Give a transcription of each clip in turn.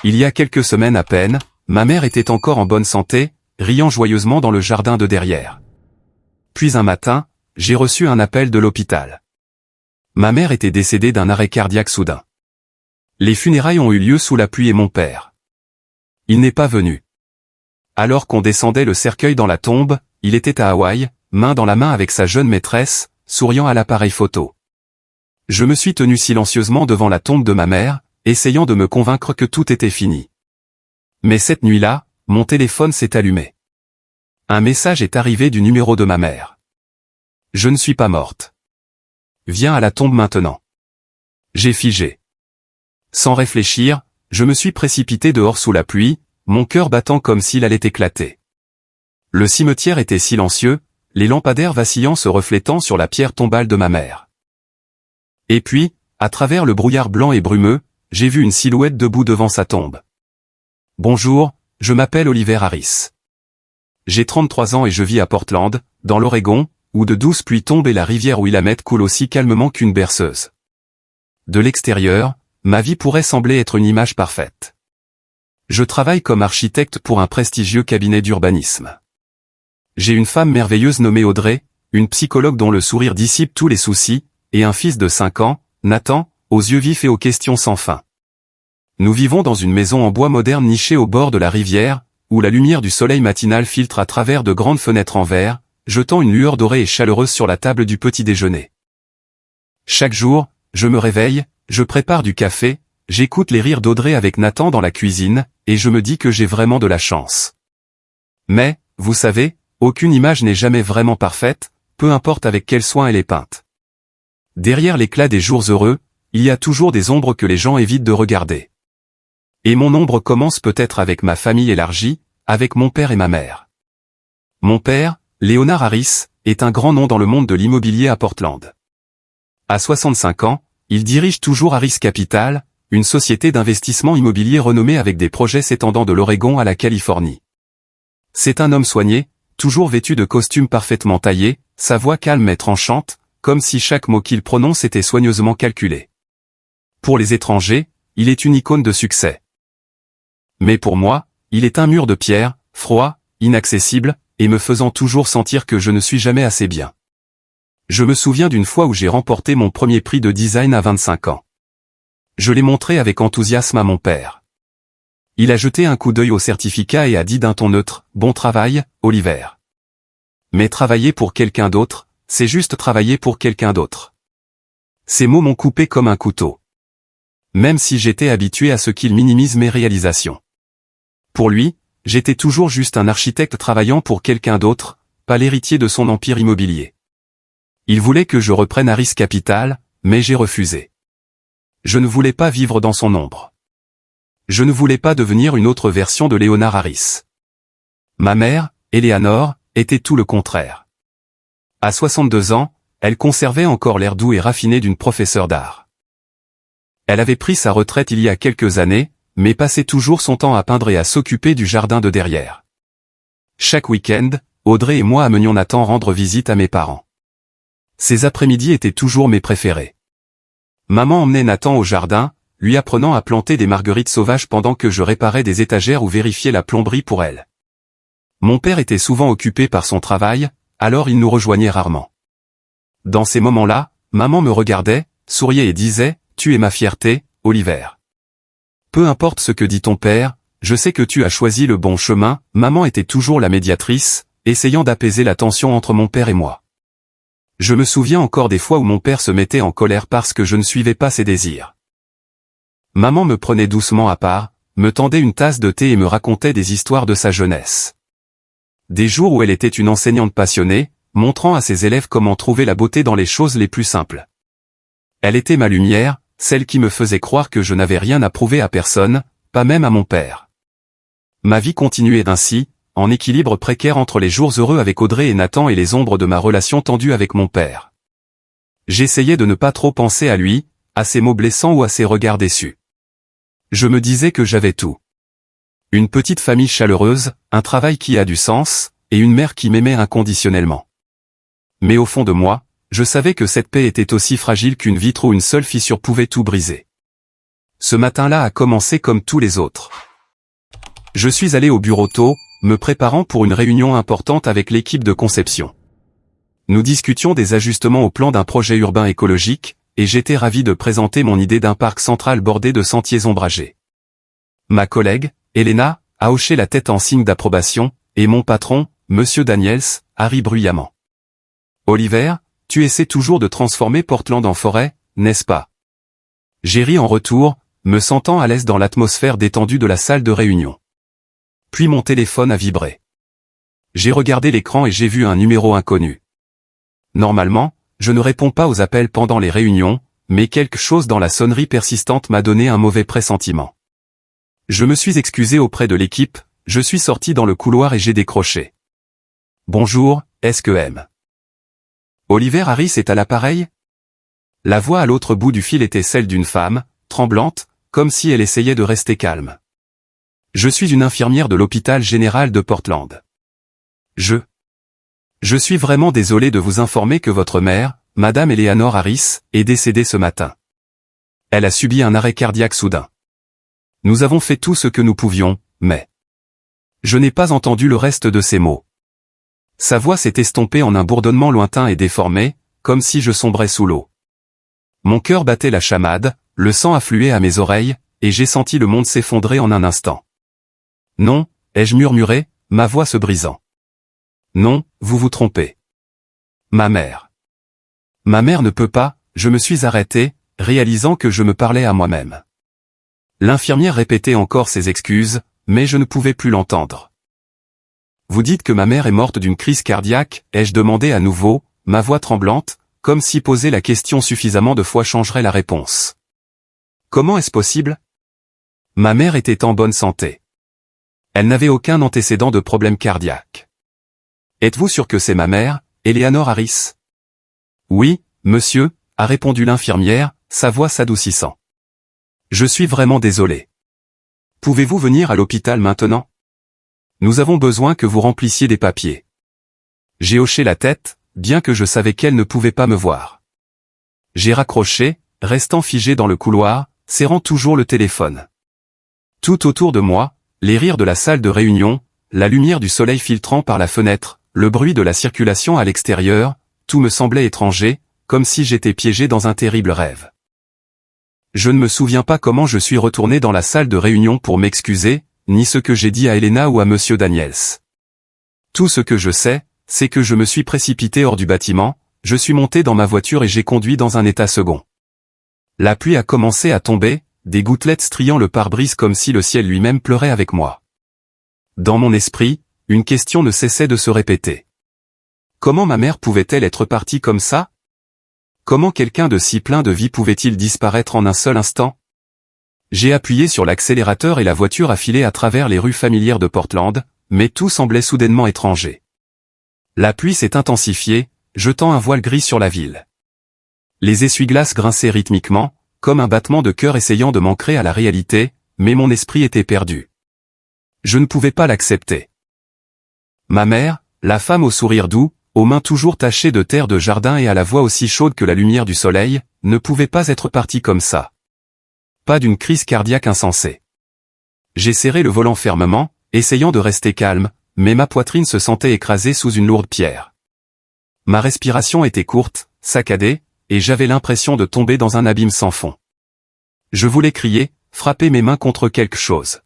Il y a quelques semaines à peine, ma mère était encore en bonne santé, riant joyeusement dans le jardin de derrière. Puis un matin, j'ai reçu un appel de l'hôpital. Ma mère était décédée d'un arrêt cardiaque soudain. Les funérailles ont eu lieu sous la pluie et mon père. Il n'est pas venu. Alors qu'on descendait le cercueil dans la tombe, il était à Hawaï, main dans la main avec sa jeune maîtresse, souriant à l'appareil photo. Je me suis tenu silencieusement devant la tombe de ma mère, essayant de me convaincre que tout était fini. Mais cette nuit-là, mon téléphone s'est allumé. Un message est arrivé du numéro de ma mère. Je ne suis pas morte. Viens à la tombe maintenant. J'ai figé. Sans réfléchir, je me suis précipité dehors sous la pluie, mon cœur battant comme s'il allait éclater. Le cimetière était silencieux, les lampadaires vacillants se reflétant sur la pierre tombale de ma mère. Et puis, à travers le brouillard blanc et brumeux, j'ai vu une silhouette debout devant sa tombe. Bonjour, je m'appelle Oliver Harris. J'ai 33 ans et je vis à Portland, dans l'Oregon, où de douces pluies tombent et la rivière Willamette coule aussi calmement qu'une berceuse. De l'extérieur, ma vie pourrait sembler être une image parfaite. Je travaille comme architecte pour un prestigieux cabinet d'urbanisme. J'ai une femme merveilleuse nommée Audrey, une psychologue dont le sourire dissipe tous les soucis, et un fils de 5 ans, Nathan, aux yeux vifs et aux questions sans fin. Nous vivons dans une maison en bois moderne nichée au bord de la rivière, où la lumière du soleil matinal filtre à travers de grandes fenêtres en verre, jetant une lueur dorée et chaleureuse sur la table du petit déjeuner. Chaque jour, je me réveille, je prépare du café, j'écoute les rires d'Audrey avec Nathan dans la cuisine, et je me dis que j'ai vraiment de la chance. Mais, vous savez, aucune image n'est jamais vraiment parfaite, peu importe avec quel soin elle est peinte. Derrière l'éclat des jours heureux, il y a toujours des ombres que les gens évitent de regarder. Et mon ombre commence peut-être avec ma famille élargie, avec mon père et ma mère. Mon père, Leonard Harris, est un grand nom dans le monde de l'immobilier à Portland. À 65 ans, il dirige toujours Harris Capital, une société d'investissement immobilier renommée avec des projets s'étendant de l'Oregon à la Californie. C'est un homme soigné, toujours vêtu de costumes parfaitement taillés, sa voix calme et tranchante, comme si chaque mot qu'il prononce était soigneusement calculé. Pour les étrangers, il est une icône de succès. Mais pour moi, il est un mur de pierre, froid, inaccessible, et me faisant toujours sentir que je ne suis jamais assez bien. Je me souviens d'une fois où j'ai remporté mon premier prix de design à 25 ans. Je l'ai montré avec enthousiasme à mon père. Il a jeté un coup d'œil au certificat et a dit d'un ton neutre, « Bon travail, Oliver. » Mais travailler pour quelqu'un d'autre, c'est juste travailler pour quelqu'un d'autre. Ces mots m'ont coupé comme un couteau. Même si j'étais habitué à ce qu'il minimise mes réalisations. Pour lui, j'étais toujours juste un architecte travaillant pour quelqu'un d'autre, pas l'héritier de son empire immobilier. Il voulait que je reprenne Harris Capital, mais j'ai refusé. Je ne voulais pas vivre dans son ombre. Je ne voulais pas devenir une autre version de Leonard Harris. Ma mère, Eleanor, était tout le contraire. À 62 ans, elle conservait encore l'air doux et raffiné d'une professeure d'art. Elle avait pris sa retraite il y a quelques années, mais passait toujours son temps à peindre et à s'occuper du jardin de derrière. Chaque week-end, Audrey et moi amenions Nathan rendre visite à mes parents. Ces après-midi étaient toujours mes préférés. Maman emmenait Nathan au jardin, lui apprenant à planter des marguerites sauvages pendant que je réparais des étagères ou vérifiais la plomberie pour elle. Mon père était souvent occupé par son travail, alors il nous rejoignait rarement. Dans ces moments-là, maman me regardait, souriait et disait, « Tu es ma fierté, Oliver. Peu importe ce que dit ton père, je sais que tu as choisi le bon chemin. » Maman était toujours la médiatrice, essayant d'apaiser la tension entre mon père et moi. Je me souviens encore des fois où mon père se mettait en colère parce que je ne suivais pas ses désirs. Maman me prenait doucement à part, me tendait une tasse de thé et me racontait des histoires de sa jeunesse. Des jours où elle était une enseignante passionnée, montrant à ses élèves comment trouver la beauté dans les choses les plus simples. Elle était ma lumière, celle qui me faisait croire que je n'avais rien à prouver à personne, pas même à mon père. Ma vie continuait ainsi, en équilibre précaire entre les jours heureux avec Audrey et Nathan et les ombres de ma relation tendue avec mon père. J'essayais de ne pas trop penser à lui, à ses mots blessants ou à ses regards déçus. Je me disais que j'avais tout. Une petite famille chaleureuse, un travail qui a du sens, et une mère qui m'aimait inconditionnellement. Mais au fond de moi, je savais que cette paix était aussi fragile qu'une vitre où une seule fissure pouvait tout briser. Ce matin-là a commencé comme tous les autres. Je suis allé au bureau tôt, me préparant pour une réunion importante avec l'équipe de conception. Nous discutions des ajustements au plan d'un projet urbain écologique, et j'étais ravi de présenter mon idée d'un parc central bordé de sentiers ombragés. Ma collègue, Elena, a hoché la tête en signe d'approbation, et mon patron, Monsieur Daniels, a ri bruyamment. Oliver, tu essaies toujours de transformer Portland en forêt, n'est-ce pas? J'ai ri en retour, me sentant à l'aise dans l'atmosphère détendue de la salle de réunion. Puis mon téléphone a vibré. J'ai regardé l'écran et j'ai vu un numéro inconnu. Normalement, je ne réponds pas aux appels pendant les réunions, mais quelque chose dans la sonnerie persistante m'a donné un mauvais pressentiment. Je me suis excusé auprès de l'équipe, je suis sorti dans le couloir et j'ai décroché. Bonjour, est-ce que M. Oliver Harris est à l'appareil? La voix à l'autre bout du fil était celle d'une femme, tremblante, comme si elle essayait de rester calme. Je suis une infirmière de l'hôpital général de Portland. Je suis vraiment désolé de vous informer que votre mère, Madame Eleanor Harris, est décédée ce matin. Elle a subi un arrêt cardiaque soudain. Nous avons fait tout ce que nous pouvions, mais... Je n'ai pas entendu le reste de ces mots. Sa voix s'est estompée en un bourdonnement lointain et déformé, comme si je sombrais sous l'eau. Mon cœur battait la chamade, le sang affluait à mes oreilles, et j'ai senti le monde s'effondrer en un instant. Non, ai-je murmuré, ma voix se brisant. Non, vous vous trompez. Ma mère. Ma mère ne peut pas, je me suis arrêté, réalisant que je me parlais à moi-même. L'infirmière répétait encore ses excuses, mais je ne pouvais plus l'entendre. Vous dites que ma mère est morte d'une crise cardiaque, ai-je demandé à nouveau, ma voix tremblante, comme si poser la question suffisamment de fois changerait la réponse. Comment est-ce possible? Ma mère était en bonne santé. Elle n'avait aucun antécédent de problème cardiaque. Êtes-vous sûr que c'est ma mère, Eleanor Harris? Oui, monsieur, a répondu l'infirmière, sa voix s'adoucissant. Je suis vraiment désolé. Pouvez-vous venir à l'hôpital maintenant? Nous avons besoin que vous remplissiez des papiers. J'ai hoché la tête, bien que je savais qu'elle ne pouvait pas me voir. J'ai raccroché, restant figé dans le couloir, serrant toujours le téléphone. Tout autour de moi, les rires de la salle de réunion, la lumière du soleil filtrant par la fenêtre, le bruit de la circulation à l'extérieur, tout me semblait étranger, comme si j'étais piégé dans un terrible rêve. Je ne me souviens pas comment je suis retourné dans la salle de réunion pour m'excuser, ni ce que j'ai dit à Elena ou à Monsieur Daniels. Tout ce que je sais, c'est que je me suis précipité hors du bâtiment, je suis monté dans ma voiture et j'ai conduit dans un état second. La pluie a commencé à tomber, des gouttelettes striant le pare-brise comme si le ciel lui-même pleurait avec moi. Dans mon esprit, une question ne cessait de se répéter. Comment ma mère pouvait-elle être partie comme ça? Comment quelqu'un de si plein de vie pouvait-il disparaître en un seul instant? J'ai appuyé sur l'accélérateur et la voiture a filé à travers les rues familières de Portland, mais tout semblait soudainement étranger. La pluie s'est intensifiée, jetant un voile gris sur la ville. Les essuie-glaces grinçaient rythmiquement, comme un battement de cœur essayant de m'ancrer à la réalité, mais mon esprit était perdu. Je ne pouvais pas l'accepter. Ma mère, la femme au sourire doux, aux mains toujours tachées de terre de jardin et à la voix aussi chaude que la lumière du soleil, ne pouvait pas être partie comme ça. Pas d'une crise cardiaque insensée. J'ai serré le volant fermement, essayant de rester calme, mais ma poitrine se sentait écrasée sous une lourde pierre. Ma respiration était courte, saccadée, et j'avais l'impression de tomber dans un abîme sans fond. Je voulais crier, frapper mes mains contre quelque chose.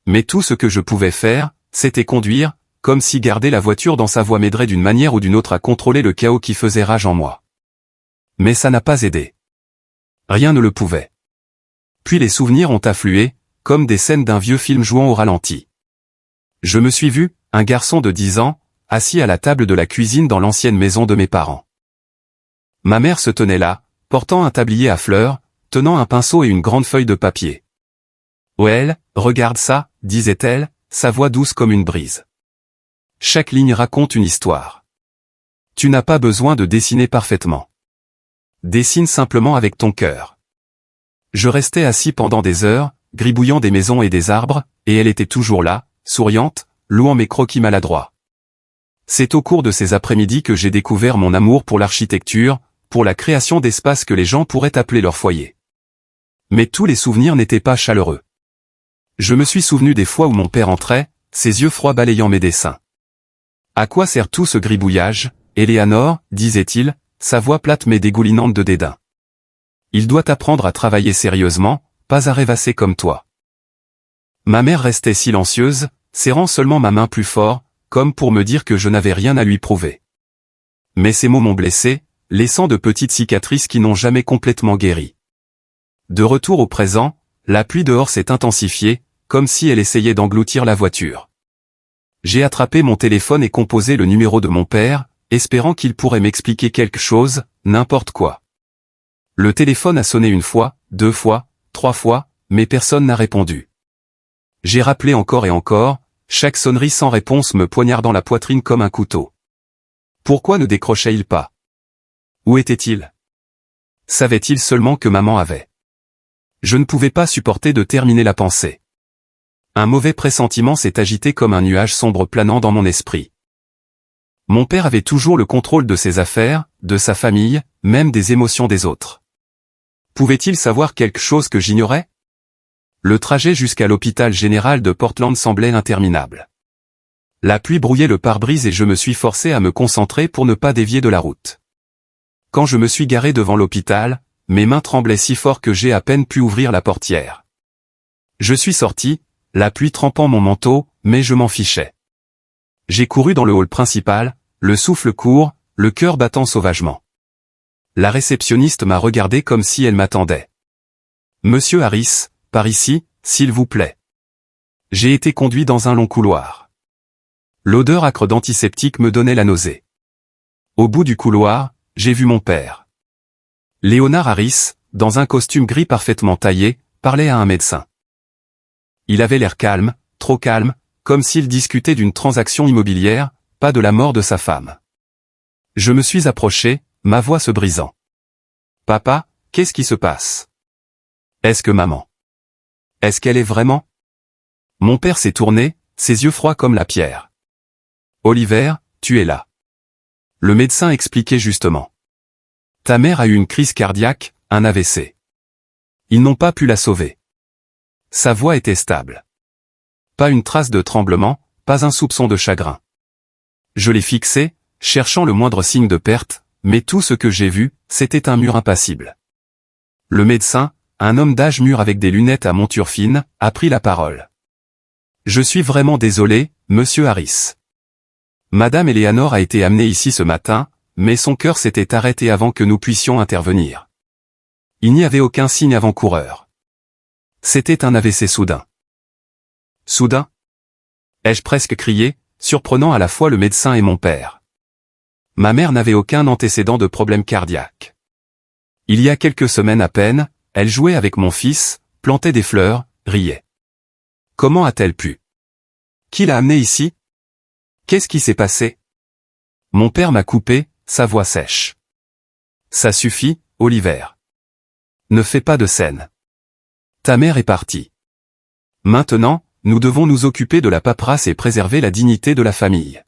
Mais tout ce que je pouvais faire, c'était conduire, comme si garder la voiture dans sa voie m'aiderait d'une manière ou d'une autre à contrôler le chaos qui faisait rage en moi. Mais ça n'a pas aidé. Rien ne le pouvait. Puis les souvenirs ont afflué, comme des scènes d'un vieux film jouant au ralenti. Je me suis vu, un garçon de 10 ans, assis à la table de la cuisine dans l'ancienne maison de mes parents. Ma mère se tenait là, portant un tablier à fleurs, tenant un pinceau et une grande feuille de papier. « Well, regarde ça », disait-elle, sa voix douce comme une brise. Chaque ligne raconte une histoire. Tu n'as pas besoin de dessiner parfaitement. Dessine simplement avec ton cœur. Je restais assis pendant des heures, gribouillant des maisons et des arbres, et elle était toujours là, souriante, louant mes croquis maladroits. C'est au cours de ces après-midi que j'ai découvert mon amour pour l'architecture, pour la création d'espaces que les gens pourraient appeler leur foyer. Mais tous les souvenirs n'étaient pas chaleureux. Je me suis souvenu des fois où mon père entrait, ses yeux froids balayant mes dessins. À quoi sert tout ce gribouillage, Éléanore, disait-il, sa voix plate mais dégoulinante de dédain. Il doit apprendre à travailler sérieusement, pas à rêvasser comme toi. Ma mère restait silencieuse, serrant seulement ma main plus fort, comme pour me dire que je n'avais rien à lui prouver. Mais ces mots m'ont blessé, laissant de petites cicatrices qui n'ont jamais complètement guéri. De retour au présent, la pluie dehors s'est intensifiée, comme si elle essayait d'engloutir la voiture. J'ai attrapé mon téléphone et composé le numéro de mon père, espérant qu'il pourrait m'expliquer quelque chose, n'importe quoi. Le téléphone a sonné 1 fois, 2 fois, 3 fois, mais personne n'a répondu. J'ai rappelé encore et encore, chaque sonnerie sans réponse me poignardant la poitrine comme un couteau. Pourquoi ne décrochait-il pas? Où était-il? Savait-il seulement que maman avait? Je ne pouvais pas supporter de terminer la pensée. Un mauvais pressentiment s'est agité comme un nuage sombre planant dans mon esprit. Mon père avait toujours le contrôle de ses affaires, de sa famille, même des émotions des autres. Pouvait-il savoir quelque chose que j'ignorais? Le trajet jusqu'à l'hôpital général de Portland semblait interminable. La pluie brouillait le pare-brise et je me suis forcé à me concentrer pour ne pas dévier de la route. Quand je me suis garé devant l'hôpital, mes mains tremblaient si fort que j'ai à peine pu ouvrir la portière. Je suis sorti, la pluie trempant mon manteau, mais je m'en fichais. J'ai couru dans le hall principal, le souffle court, le cœur battant sauvagement. La réceptionniste m'a regardé comme si elle m'attendait. « Monsieur Harris, par ici, s'il vous plaît. » J'ai été conduit dans un long couloir. L'odeur âcre d'antiseptique me donnait la nausée. Au bout du couloir, j'ai vu mon père. Léonard Harris, dans un costume gris parfaitement taillé, parlait à un médecin. Il avait l'air calme, trop calme, comme s'il discutait d'une transaction immobilière, pas de la mort de sa femme. Je me suis approché, ma voix se brisant. « Papa, qu'est-ce qui se passe? Est-ce que maman? Est-ce qu'elle est vraiment? » Mon père s'est tourné, ses yeux froids comme la pierre. « Oliver, tu es là. » Le médecin expliquait justement. « Ta mère a eu une crise cardiaque, un AVC. Ils n'ont pas pu la sauver. » Sa voix était stable. Pas une trace de tremblement, pas un soupçon de chagrin. Je l'ai fixé, cherchant le moindre signe de perte, mais tout ce que j'ai vu, c'était un mur impassible. Le médecin, un homme d'âge mûr avec des lunettes à monture fine, a pris la parole. « Je suis vraiment désolé, monsieur Harris. Madame Éléanore a été amenée ici ce matin, mais son cœur s'était arrêté avant que nous puissions intervenir. Il n'y avait aucun signe avant-coureur. C'était un AVC soudain. » Soudain? Ai-je presque crié, surprenant à la fois le médecin et mon père. Ma mère n'avait aucun antécédent de problème cardiaque. Il y a quelques semaines à peine, elle jouait avec mon fils, plantait des fleurs, riait. Comment a-t-elle pu? Qui l'a amenée ici? Qu'est-ce qui s'est passé? Mon père m'a coupé, sa voix sèche. Ça suffit, Oliver. Ne fais pas de scène. Ta mère est partie. Maintenant, nous devons nous occuper de la paperasse et préserver la dignité de la famille.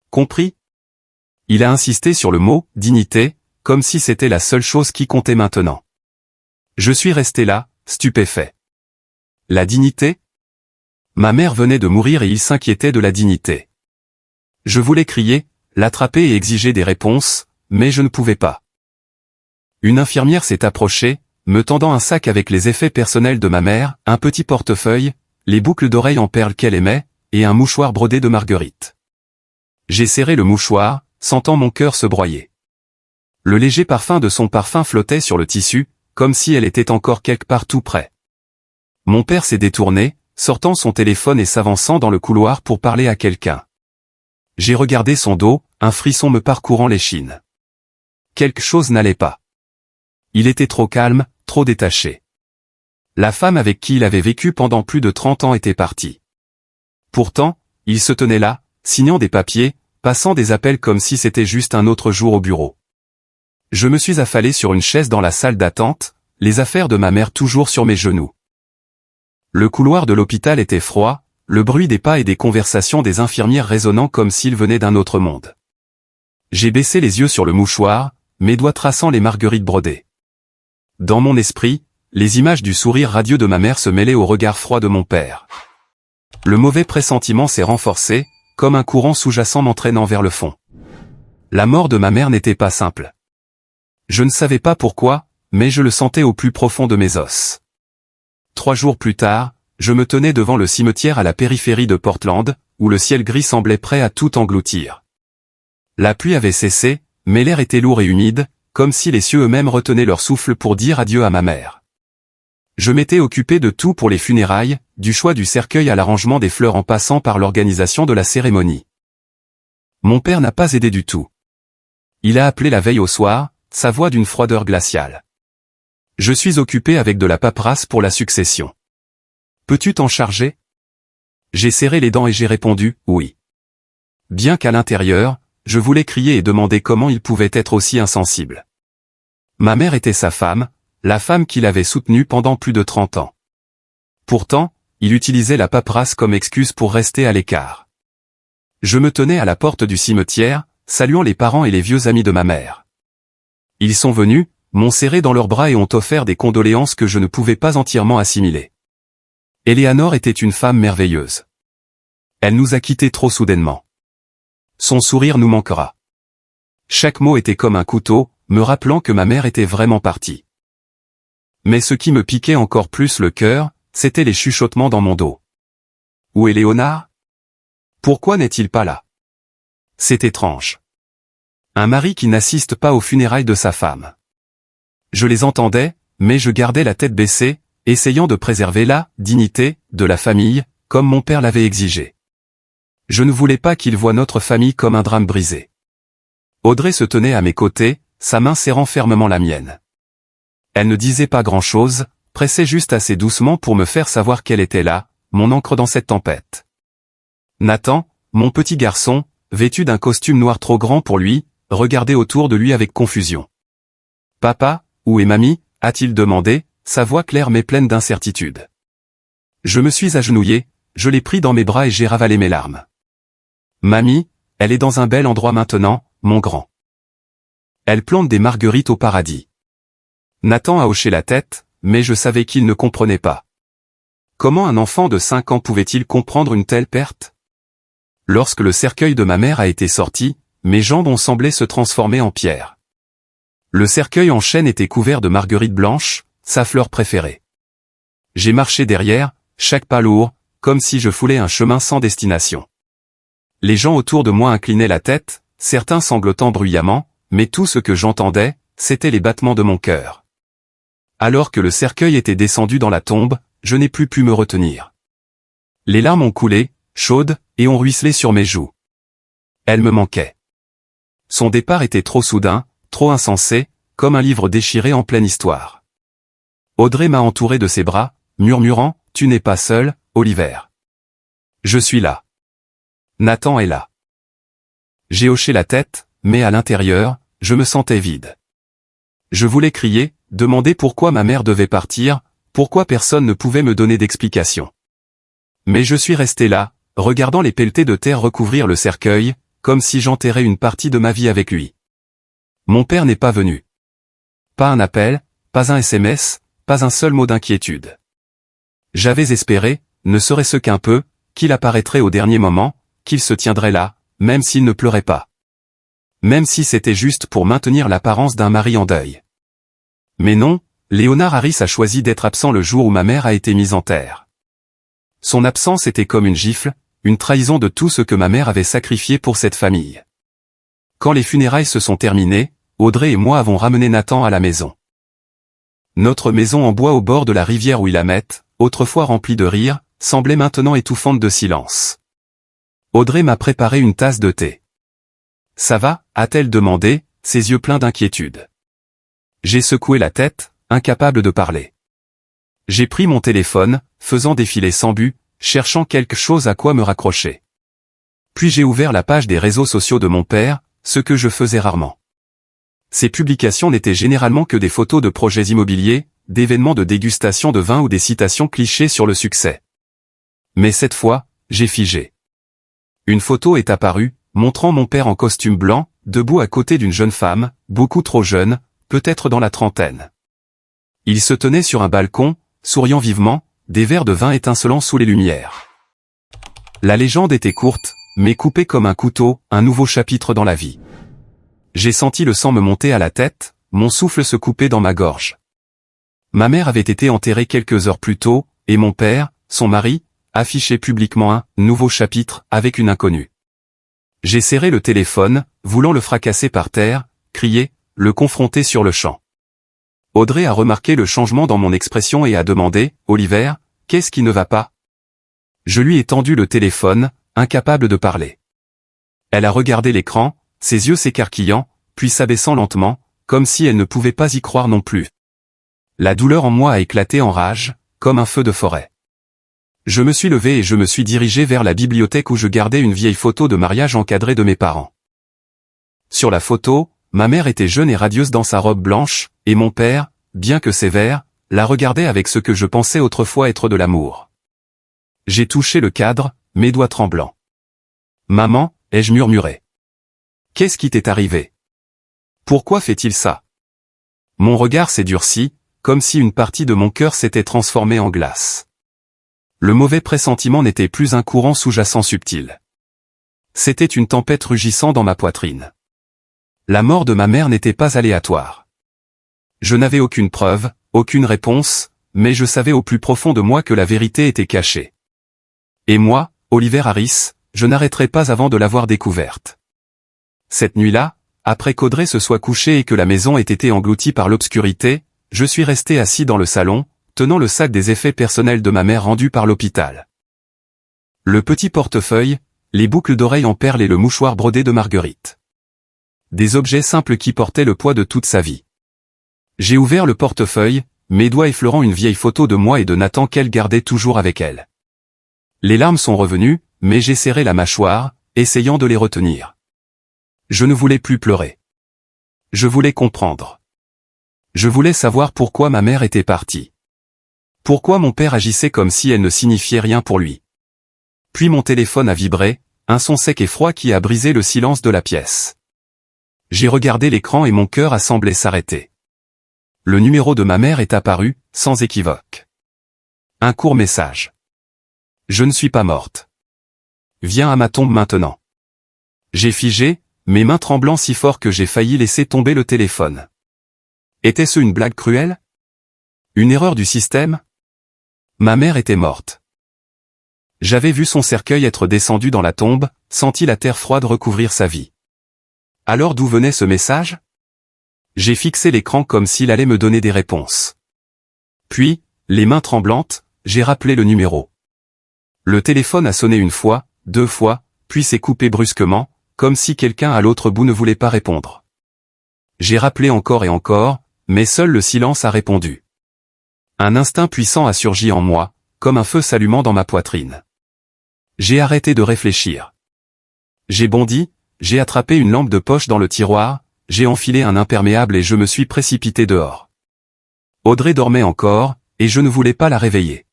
Compris? Il a insisté sur le mot « dignité », comme si c'était la seule chose qui comptait maintenant. Je suis resté là, stupéfait. La dignité? Ma mère venait de mourir et il s'inquiétait de la dignité. Je voulais crier, l'attraper et exiger des réponses, mais je ne pouvais pas. Une infirmière s'est approchée, me tendant un sac avec les effets personnels de ma mère, un petit portefeuille, les boucles d'oreilles en perles qu'elle aimait, et un mouchoir brodé de marguerites. J'ai serré le mouchoir, sentant mon cœur se broyer. Le léger parfum de son parfum flottait sur le tissu, comme si elle était encore quelque part tout près. Mon père s'est détourné, sortant son téléphone et s'avançant dans le couloir pour parler à quelqu'un. J'ai regardé son dos, un frisson me parcourant l'échine. Quelque chose n'allait pas. Il était trop calme, trop détaché. La femme avec qui il avait vécu pendant plus de 30 ans était partie. Pourtant, il se tenait là, signant des papiers, passant des appels comme si c'était juste un autre jour au bureau. Je me suis affalé sur une chaise dans la salle d'attente, les affaires de ma mère toujours sur mes genoux. Le couloir de l'hôpital était froid, le bruit des pas et des conversations des infirmières résonnant comme s'ils venaient d'un autre monde. J'ai baissé les yeux sur le mouchoir, mes doigts traçant les marguerites brodées. Dans mon esprit, les images du sourire radieux de ma mère se mêlaient au regard froid de mon père. Le mauvais pressentiment s'est renforcé, comme un courant sous-jacent m'entraînant vers le fond. La mort de ma mère n'était pas simple. Je ne savais pas pourquoi, mais je le sentais au plus profond de mes os. 3 jours plus tard, je me tenais devant le cimetière à la périphérie de Portland, où le ciel gris semblait prêt à tout engloutir. La pluie avait cessé, mais l'air était lourd et humide, comme si les cieux eux-mêmes retenaient leur souffle pour dire adieu à ma mère. Je m'étais occupé de tout pour les funérailles, du choix du cercueil à l'arrangement des fleurs en passant par l'organisation de la cérémonie. Mon père n'a pas aidé du tout. Il a appelé la veille au soir, sa voix d'une froideur glaciale. Je suis occupé avec de la paperasse pour la succession. Peux-tu t'en charger? J'ai serré les dents et j'ai répondu, oui. Bien qu'à l'intérieur, je voulais crier et demander comment il pouvait être aussi insensible. Ma mère était sa femme, la femme qu'il avait soutenue pendant plus de 30 ans. Pourtant, il utilisait la paperasse comme excuse pour rester à l'écart. Je me tenais à la porte du cimetière, saluant les parents et les vieux amis de ma mère. Ils sont venus, m'ont serré dans leurs bras et ont offert des condoléances que je ne pouvais pas entièrement assimiler. Eleanor était une femme merveilleuse. Elle nous a quittés trop soudainement. Son sourire nous manquera. Chaque mot était comme un couteau, me rappelant que ma mère était vraiment partie. Mais ce qui me piquait encore plus le cœur, c'étaient les chuchotements dans mon dos. Où est Léonard? Pourquoi n'est-il pas là? C'est étrange. Un mari qui n'assiste pas aux funérailles de sa femme. Je les entendais, mais je gardais la tête baissée, essayant de préserver la dignité de la famille, comme mon père l'avait exigé. Je ne voulais pas qu'il voie notre famille comme un drame brisé. Audrey se tenait à mes côtés, sa main serrant fermement la mienne. Elle ne disait pas grand-chose, pressait juste assez doucement pour me faire savoir qu'elle était là, mon ancre dans cette tempête. Nathan, mon petit garçon, vêtu d'un costume noir trop grand pour lui, regardait autour de lui avec confusion. « Papa, où est mamie ?» a-t-il demandé, sa voix claire mais pleine d'incertitude. Je me suis agenouillé, je l'ai pris dans mes bras et j'ai ravalé mes larmes. « Mamie, elle est dans un bel endroit maintenant, mon grand. Elle plante des marguerites au paradis. » Nathan a hoché la tête, mais je savais qu'il ne comprenait pas. Comment un enfant de 5 ans pouvait-il comprendre une telle perte? Lorsque le cercueil de ma mère a été sorti, mes jambes ont semblé se transformer en pierre. Le cercueil en chêne était couvert de marguerites blanches, sa fleur préférée. J'ai marché derrière, chaque pas lourd, comme si je foulais un chemin sans destination. Les gens autour de moi inclinaient la tête, certains sanglotant bruyamment, mais tout ce que j'entendais, c'était les battements de mon cœur. Alors que le cercueil était descendu dans la tombe, je n'ai plus pu me retenir. Les larmes ont coulé, chaudes, et ont ruisselé sur mes joues. Elle me manquait. Son départ était trop soudain, trop insensé, comme un livre déchiré en pleine histoire. Audrey m'a entouré de ses bras, murmurant, « Tu n'es pas seul, Oliver. Je suis là. Nathan est là. » J'ai hoché la tête, mais à l'intérieur, je me sentais vide. Je voulais crier, demander pourquoi ma mère devait partir, pourquoi personne ne pouvait me donner d'explication. Mais je suis resté là, regardant les pelletées de terre recouvrir le cercueil, comme si j'enterrais une partie de ma vie avec lui. Mon père n'est pas venu. Pas un appel, pas un SMS, pas un seul mot d'inquiétude. J'avais espéré, ne serait-ce qu'un peu, qu'il apparaîtrait au dernier moment, qu'il se tiendrait là, même s'il ne pleurait pas. Même si c'était juste pour maintenir l'apparence d'un mari en deuil. Mais non, Léonard Harris a choisi d'être absent le jour où ma mère a été mise en terre. Son absence était comme une gifle, une trahison de tout ce que ma mère avait sacrifié pour cette famille. Quand les funérailles se sont terminées, Audrey et moi avons ramené Nathan à la maison. Notre maison en bois au bord de la rivière Willamette, autrefois remplie de rire, semblait maintenant étouffante de silence. Audrey m'a préparé une tasse de thé. « Ça va ?» a-t-elle demandé, ses yeux pleins d'inquiétude. J'ai secoué la tête, incapable de parler. J'ai pris mon téléphone, faisant défiler sans but, cherchant quelque chose à quoi me raccrocher. Puis j'ai ouvert la page des réseaux sociaux de mon père, ce que je faisais rarement. Ces publications n'étaient généralement que des photos de projets immobiliers, d'événements de dégustation de vin ou des citations clichés sur le succès. Mais cette fois, j'ai figé. Une photo est apparue, montrant mon père en costume blanc, debout à côté d'une jeune femme, beaucoup trop jeune, peut-être dans la trentaine. Il se tenait sur un balcon, souriant vivement, des verres de vin étincelant sous les lumières. La légende était courte, mais coupée comme un couteau, un nouveau chapitre dans la vie. J'ai senti le sang me monter à la tête, mon souffle se couper dans ma gorge. Ma mère avait été enterrée quelques heures plus tôt, et mon père, son mari, affichait publiquement un « nouveau chapitre » avec une inconnue. J'ai serré le téléphone, voulant le fracasser par terre, crier, le confronter sur le champ. Audrey a remarqué le changement dans mon expression et a demandé « Oliver, qu'est-ce qui ne va pas ?» Je lui ai tendu le téléphone, incapable de parler. Elle a regardé l'écran, ses yeux s'écarquillant, puis s'abaissant lentement, comme si elle ne pouvait pas y croire non plus. La douleur en moi a éclaté en rage, comme un feu de forêt. Je me suis levé et je me suis dirigé vers la bibliothèque où je gardais une vieille photo de mariage encadrée de mes parents. Sur la photo, ma mère était jeune et radieuse dans sa robe blanche, et mon père, bien que sévère, la regardait avec ce que je pensais autrefois être de l'amour. J'ai touché le cadre, mes doigts tremblants. « Maman » ai-je murmuré. « Qu'est-ce qui t'est arrivé? Pourquoi fait-il ça ?» Mon regard s'est durci, comme si une partie de mon cœur s'était transformée en glace. Le mauvais pressentiment n'était plus un courant sous-jacent subtil. C'était une tempête rugissant dans ma poitrine. La mort de ma mère n'était pas aléatoire. Je n'avais aucune preuve, aucune réponse, mais je savais au plus profond de moi que la vérité était cachée. Et moi, Oliver Harris, je n'arrêterai pas avant de l'avoir découverte. Cette nuit-là, après qu'Audrey se soit couchée et que la maison ait été engloutie par l'obscurité, je suis resté assis dans le salon, tenant le sac des effets personnels de ma mère rendu par l'hôpital. Le petit portefeuille, les boucles d'oreilles en perles et le mouchoir brodé de Marguerite. Des objets simples qui portaient le poids de toute sa vie. J'ai ouvert le portefeuille, mes doigts effleurant une vieille photo de moi et de Nathan qu'elle gardait toujours avec elle. Les larmes sont revenues, mais j'ai serré la mâchoire, essayant de les retenir. Je ne voulais plus pleurer. Je voulais comprendre. Je voulais savoir pourquoi ma mère était partie. Pourquoi mon père agissait comme si elle ne signifiait rien pour lui. Puis mon téléphone a vibré, un son sec et froid qui a brisé le silence de la pièce. J'ai regardé l'écran et mon cœur a semblé s'arrêter. Le numéro de ma mère est apparu, sans équivoque. Un court message. Je ne suis pas morte. Viens à ma tombe maintenant. J'ai figé, mes mains tremblant si fort que j'ai failli laisser tomber le téléphone. Était-ce une blague cruelle? Une erreur du système? Ma mère était morte. J'avais vu son cercueil être descendu dans la tombe, senti la terre froide recouvrir sa vie. Alors d'où venait ce message? J'ai fixé l'écran comme s'il allait me donner des réponses. Puis, les mains tremblantes, j'ai rappelé le numéro. Le téléphone a sonné une fois, 2 fois, puis s'est coupé brusquement, comme si quelqu'un à l'autre bout ne voulait pas répondre. J'ai rappelé encore et encore, mais seul le silence a répondu. Un instinct puissant a surgi en moi, comme un feu s'allumant dans ma poitrine. J'ai arrêté de réfléchir. J'ai bondi, j'ai attrapé une lampe de poche dans le tiroir, j'ai enfilé un imperméable et je me suis précipité dehors. Audrey dormait encore, et je ne voulais pas la réveiller.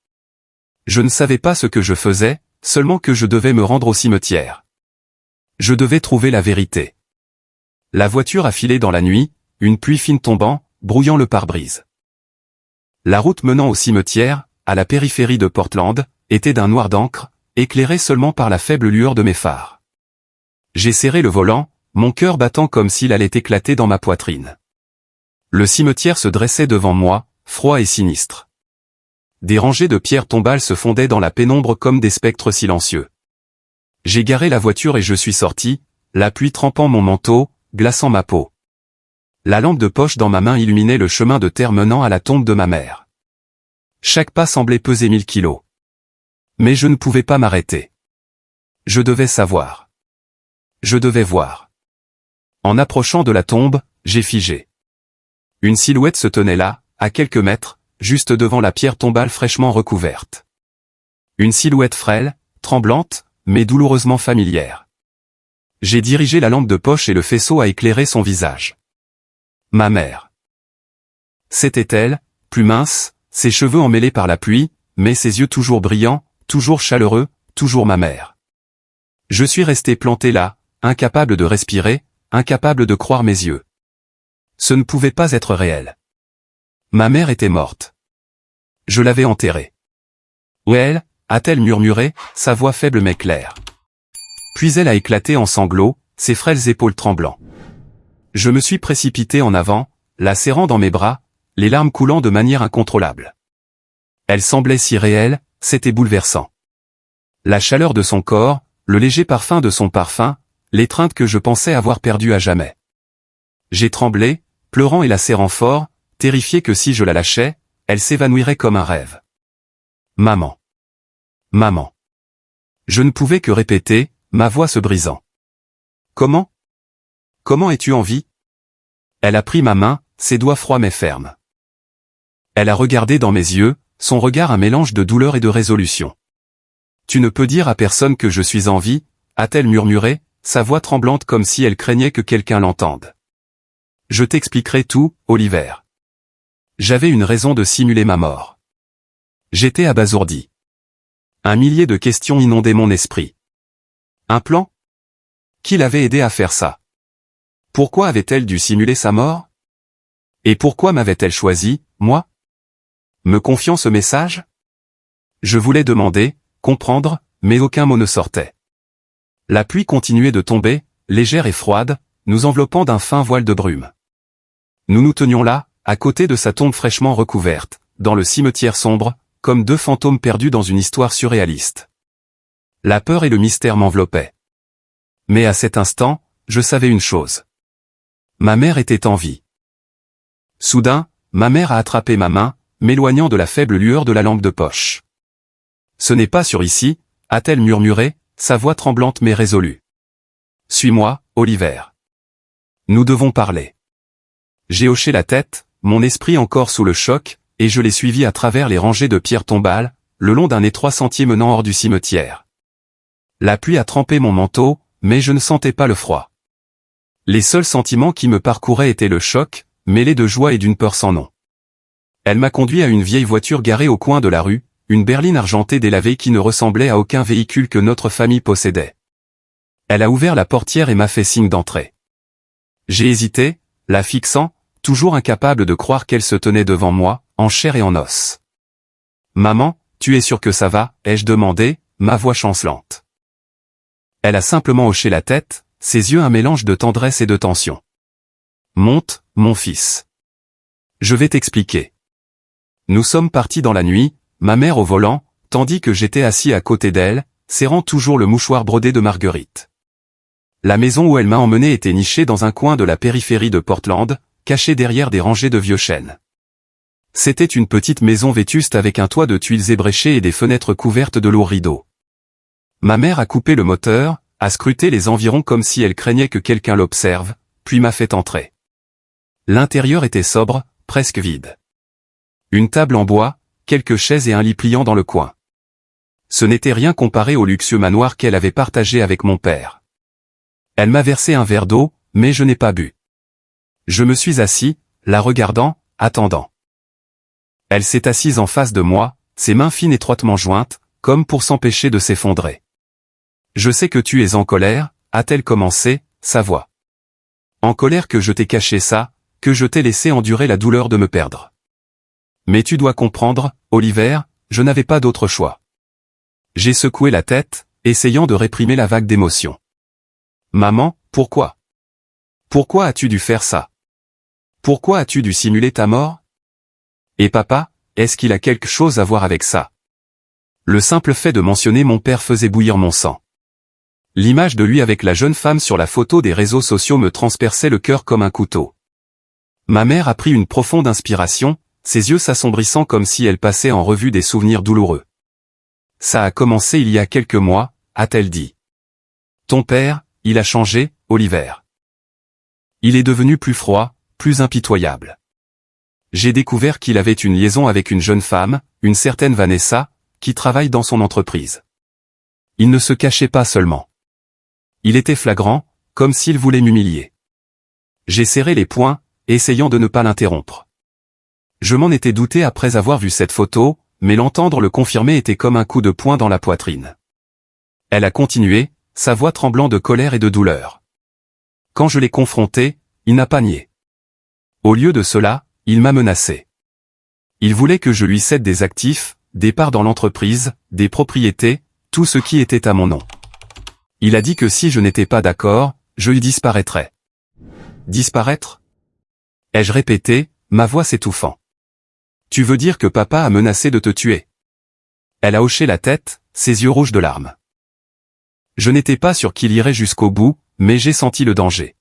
Je ne savais pas ce que je faisais, seulement que je devais me rendre au cimetière. Je devais trouver la vérité. La voiture a filé dans la nuit, une pluie fine tombant, brouillant le pare-brise. La route menant au cimetière, à la périphérie de Portland, était d'un noir d'encre, éclairée seulement par la faible lueur de mes phares. J'ai serré le volant, mon cœur battant comme s'il allait éclater dans ma poitrine. Le cimetière se dressait devant moi, froid et sinistre. Des rangées de pierres tombales se fondaient dans la pénombre comme des spectres silencieux. J'ai garé la voiture et je suis sorti, la pluie trempant mon manteau, glaçant ma peau. La lampe de poche dans ma main illuminait le chemin de terre menant à la tombe de ma mère. Chaque pas semblait peser 1000 kilos. Mais je ne pouvais pas m'arrêter. Je devais savoir. Je devais voir. En approchant de la tombe, j'ai figé. Une silhouette se tenait là, à quelques mètres, juste devant la pierre tombale fraîchement recouverte. Une silhouette frêle, tremblante, mais douloureusement familière. J'ai dirigé la lampe de poche et le faisceau a éclairé son visage. Ma mère. C'était elle, plus mince, ses cheveux emmêlés par la pluie, mais ses yeux toujours brillants, toujours chaleureux, toujours ma mère. Je suis resté planté là, incapable de respirer, incapable de croire mes yeux. Ce ne pouvait pas être réel. Ma mère était morte. Je l'avais enterrée. Où elle, a-t-elle murmuré, sa voix faible mais claire. Puis elle a éclaté en sanglots, ses frêles épaules tremblant. Je me suis précipité en avant, la serrant dans mes bras, les larmes coulant de manière incontrôlable. Elle semblait si réelle, c'était bouleversant. La chaleur de son corps, le léger parfum de son parfum, l'étreinte que je pensais avoir perdue à jamais. J'ai tremblé, pleurant et la serrant fort, terrifié que si je la lâchais, elle s'évanouirait comme un rêve. Maman. Maman. Je ne pouvais que répéter, ma voix se brisant. Comment? Comment es-tu en vie? Elle a pris ma main, ses doigts froids mais fermes. Elle a regardé dans mes yeux, son regard un mélange de douleur et de résolution. Tu ne peux dire à personne que je suis en vie, a-t-elle murmuré, sa voix tremblante comme si elle craignait que quelqu'un l'entende. Je t'expliquerai tout, Oliver. J'avais une raison de simuler ma mort. J'étais abasourdi. Un millier de questions inondaient mon esprit. Un plan? Qui l'avait aidé à faire ça? Pourquoi avait-elle dû simuler sa mort? Et pourquoi m'avait-elle choisi, moi? Me confiant ce message? Je voulais demander, comprendre, mais aucun mot ne sortait. La pluie continuait de tomber, légère et froide, nous enveloppant d'un fin voile de brume. Nous nous tenions là, à côté de sa tombe fraîchement recouverte, dans le cimetière sombre, comme deux fantômes perdus dans une histoire surréaliste. La peur et le mystère m'enveloppaient. Mais à cet instant, je savais une chose. Ma mère était en vie. Soudain, ma mère a attrapé ma main, m'éloignant de la faible lueur de la lampe de poche. Ce n'est pas sur ici, a-t-elle murmuré, sa voix tremblante mais résolue. Suis-moi, Oliver. Nous devons parler. J'ai hoché la tête, mon esprit encore sous le choc, et je l'ai suivi à travers les rangées de pierres tombales, le long d'un étroit sentier menant hors du cimetière. La pluie a trempé mon manteau, mais je ne sentais pas le froid. Les seuls sentiments qui me parcouraient étaient le choc, mêlé de joie et d'une peur sans nom. Elle m'a conduit à une vieille voiture garée au coin de la rue, une berline argentée délavée qui ne ressemblait à aucun véhicule que notre famille possédait. Elle a ouvert la portière et m'a fait signe d'entrer. J'ai hésité, la fixant, toujours incapable de croire qu'elle se tenait devant moi, en chair et en os. « Maman, tu es sûre que ça va ?» ai-je demandé, ma voix chancelante. Elle a simplement hoché la tête, ses yeux un mélange de tendresse et de tension. « Monte, mon fils. Je vais t'expliquer. » Nous sommes partis dans la nuit, ma mère au volant, tandis que j'étais assis à côté d'elle, serrant toujours le mouchoir brodé de marguerite. La maison où elle m'a emmené était nichée dans un coin de la périphérie de Portland, cachée derrière des rangées de vieux chênes. C'était une petite maison vétuste avec un toit de tuiles ébréchées et des fenêtres couvertes de lourds rideaux. Ma mère a coupé le moteur, a scruté les environs comme si elle craignait que quelqu'un l'observe, puis m'a fait entrer. L'intérieur était sobre, presque vide. Une table en bois, quelques chaises et un lit pliant dans le coin. Ce n'était rien comparé au luxueux manoir qu'elle avait partagé avec mon père. Elle m'a versé un verre d'eau, mais je n'ai pas bu. Je me suis assis, la regardant, attendant. Elle s'est assise en face de moi, ses mains fines étroitement jointes, comme pour s'empêcher de s'effondrer. « Je sais que tu es en colère », a-t-elle commencé, sa voix. « En colère que je t'ai caché ça, que je t'ai laissé endurer la douleur de me perdre. Mais tu dois comprendre, Oliver, je n'avais pas d'autre choix. » J'ai secoué la tête, essayant de réprimer la vague d'émotion. « Maman, pourquoi? Pourquoi as-tu dû faire ça? Pourquoi as-tu dû simuler ta mort? Et papa, est-ce qu'il a quelque chose à voir avec ça? » Le simple fait de mentionner mon père faisait bouillir mon sang. L'image de lui avec la jeune femme sur la photo des réseaux sociaux me transperçait le cœur comme un couteau. Ma mère a pris une profonde inspiration, ses yeux s'assombrissant comme si elle passait en revue des souvenirs douloureux. « Ça a commencé il y a quelques mois, a-t-elle dit. Ton père, il a changé, Oliver. Il est devenu plus froid, plus impitoyable. J'ai découvert qu'il avait une liaison avec une jeune femme, une certaine Vanessa, qui travaille dans son entreprise. Il ne se cachait pas seulement. Il était flagrant, comme s'il voulait m'humilier. J'ai serré les poings, essayant de ne pas l'interrompre. Je m'en étais douté après avoir vu cette photo, mais l'entendre le confirmer était comme un coup de poing dans la poitrine. Elle a continué, sa voix tremblant de colère et de douleur. Quand je l'ai confronté, il n'a pas nié. Au lieu de cela, il m'a menacé. Il voulait que je lui cède des actifs, des parts dans l'entreprise, des propriétés, tout ce qui était à mon nom. Il a dit que si je n'étais pas d'accord, je y disparaîtrais. Disparaître? Ai-je répété, ma voix s'étouffant. Tu veux dire que papa a menacé de te tuer? Elle a hoché la tête, ses yeux rouges de larmes. Je n'étais pas sûr qu'il irait jusqu'au bout, mais j'ai senti le danger.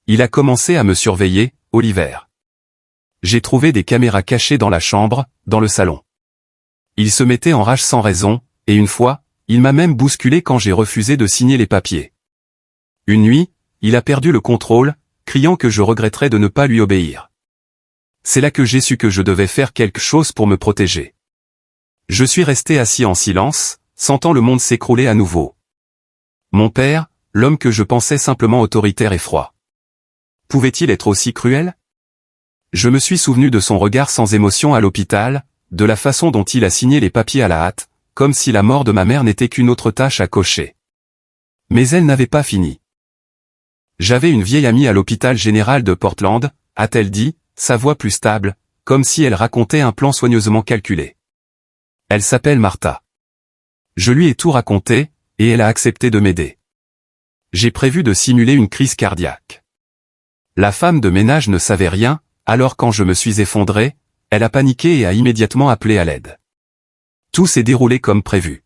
Il a commencé à me surveiller, Oliver. J'ai trouvé des caméras cachées dans la chambre, dans le salon. Il se mettait en rage sans raison, et une fois, il m'a même bousculé quand j'ai refusé de signer les papiers. Une nuit, il a perdu le contrôle, criant que je regretterais de ne pas lui obéir. C'est là que j'ai su que je devais faire quelque chose pour me protéger. Je suis resté assis en silence, sentant le monde s'écrouler à nouveau. Mon père, l'homme que je pensais simplement autoritaire et froid. Pouvait-il être aussi cruel? Je me suis souvenu de son regard sans émotion à l'hôpital, de la façon dont il a signé les papiers à la hâte, comme si la mort de ma mère n'était qu'une autre tâche à cocher. Mais elle n'avait pas fini. J'avais une vieille amie à l'hôpital général de Portland, a-t-elle dit, sa voix plus stable, comme si elle racontait un plan soigneusement calculé. Elle s'appelle Martha. Je lui ai tout raconté, et elle a accepté de m'aider. J'ai prévu de simuler une crise cardiaque. La femme de ménage ne savait rien, alors quand je me suis effondré, elle a paniqué et a immédiatement appelé à l'aide. Tout s'est déroulé comme prévu.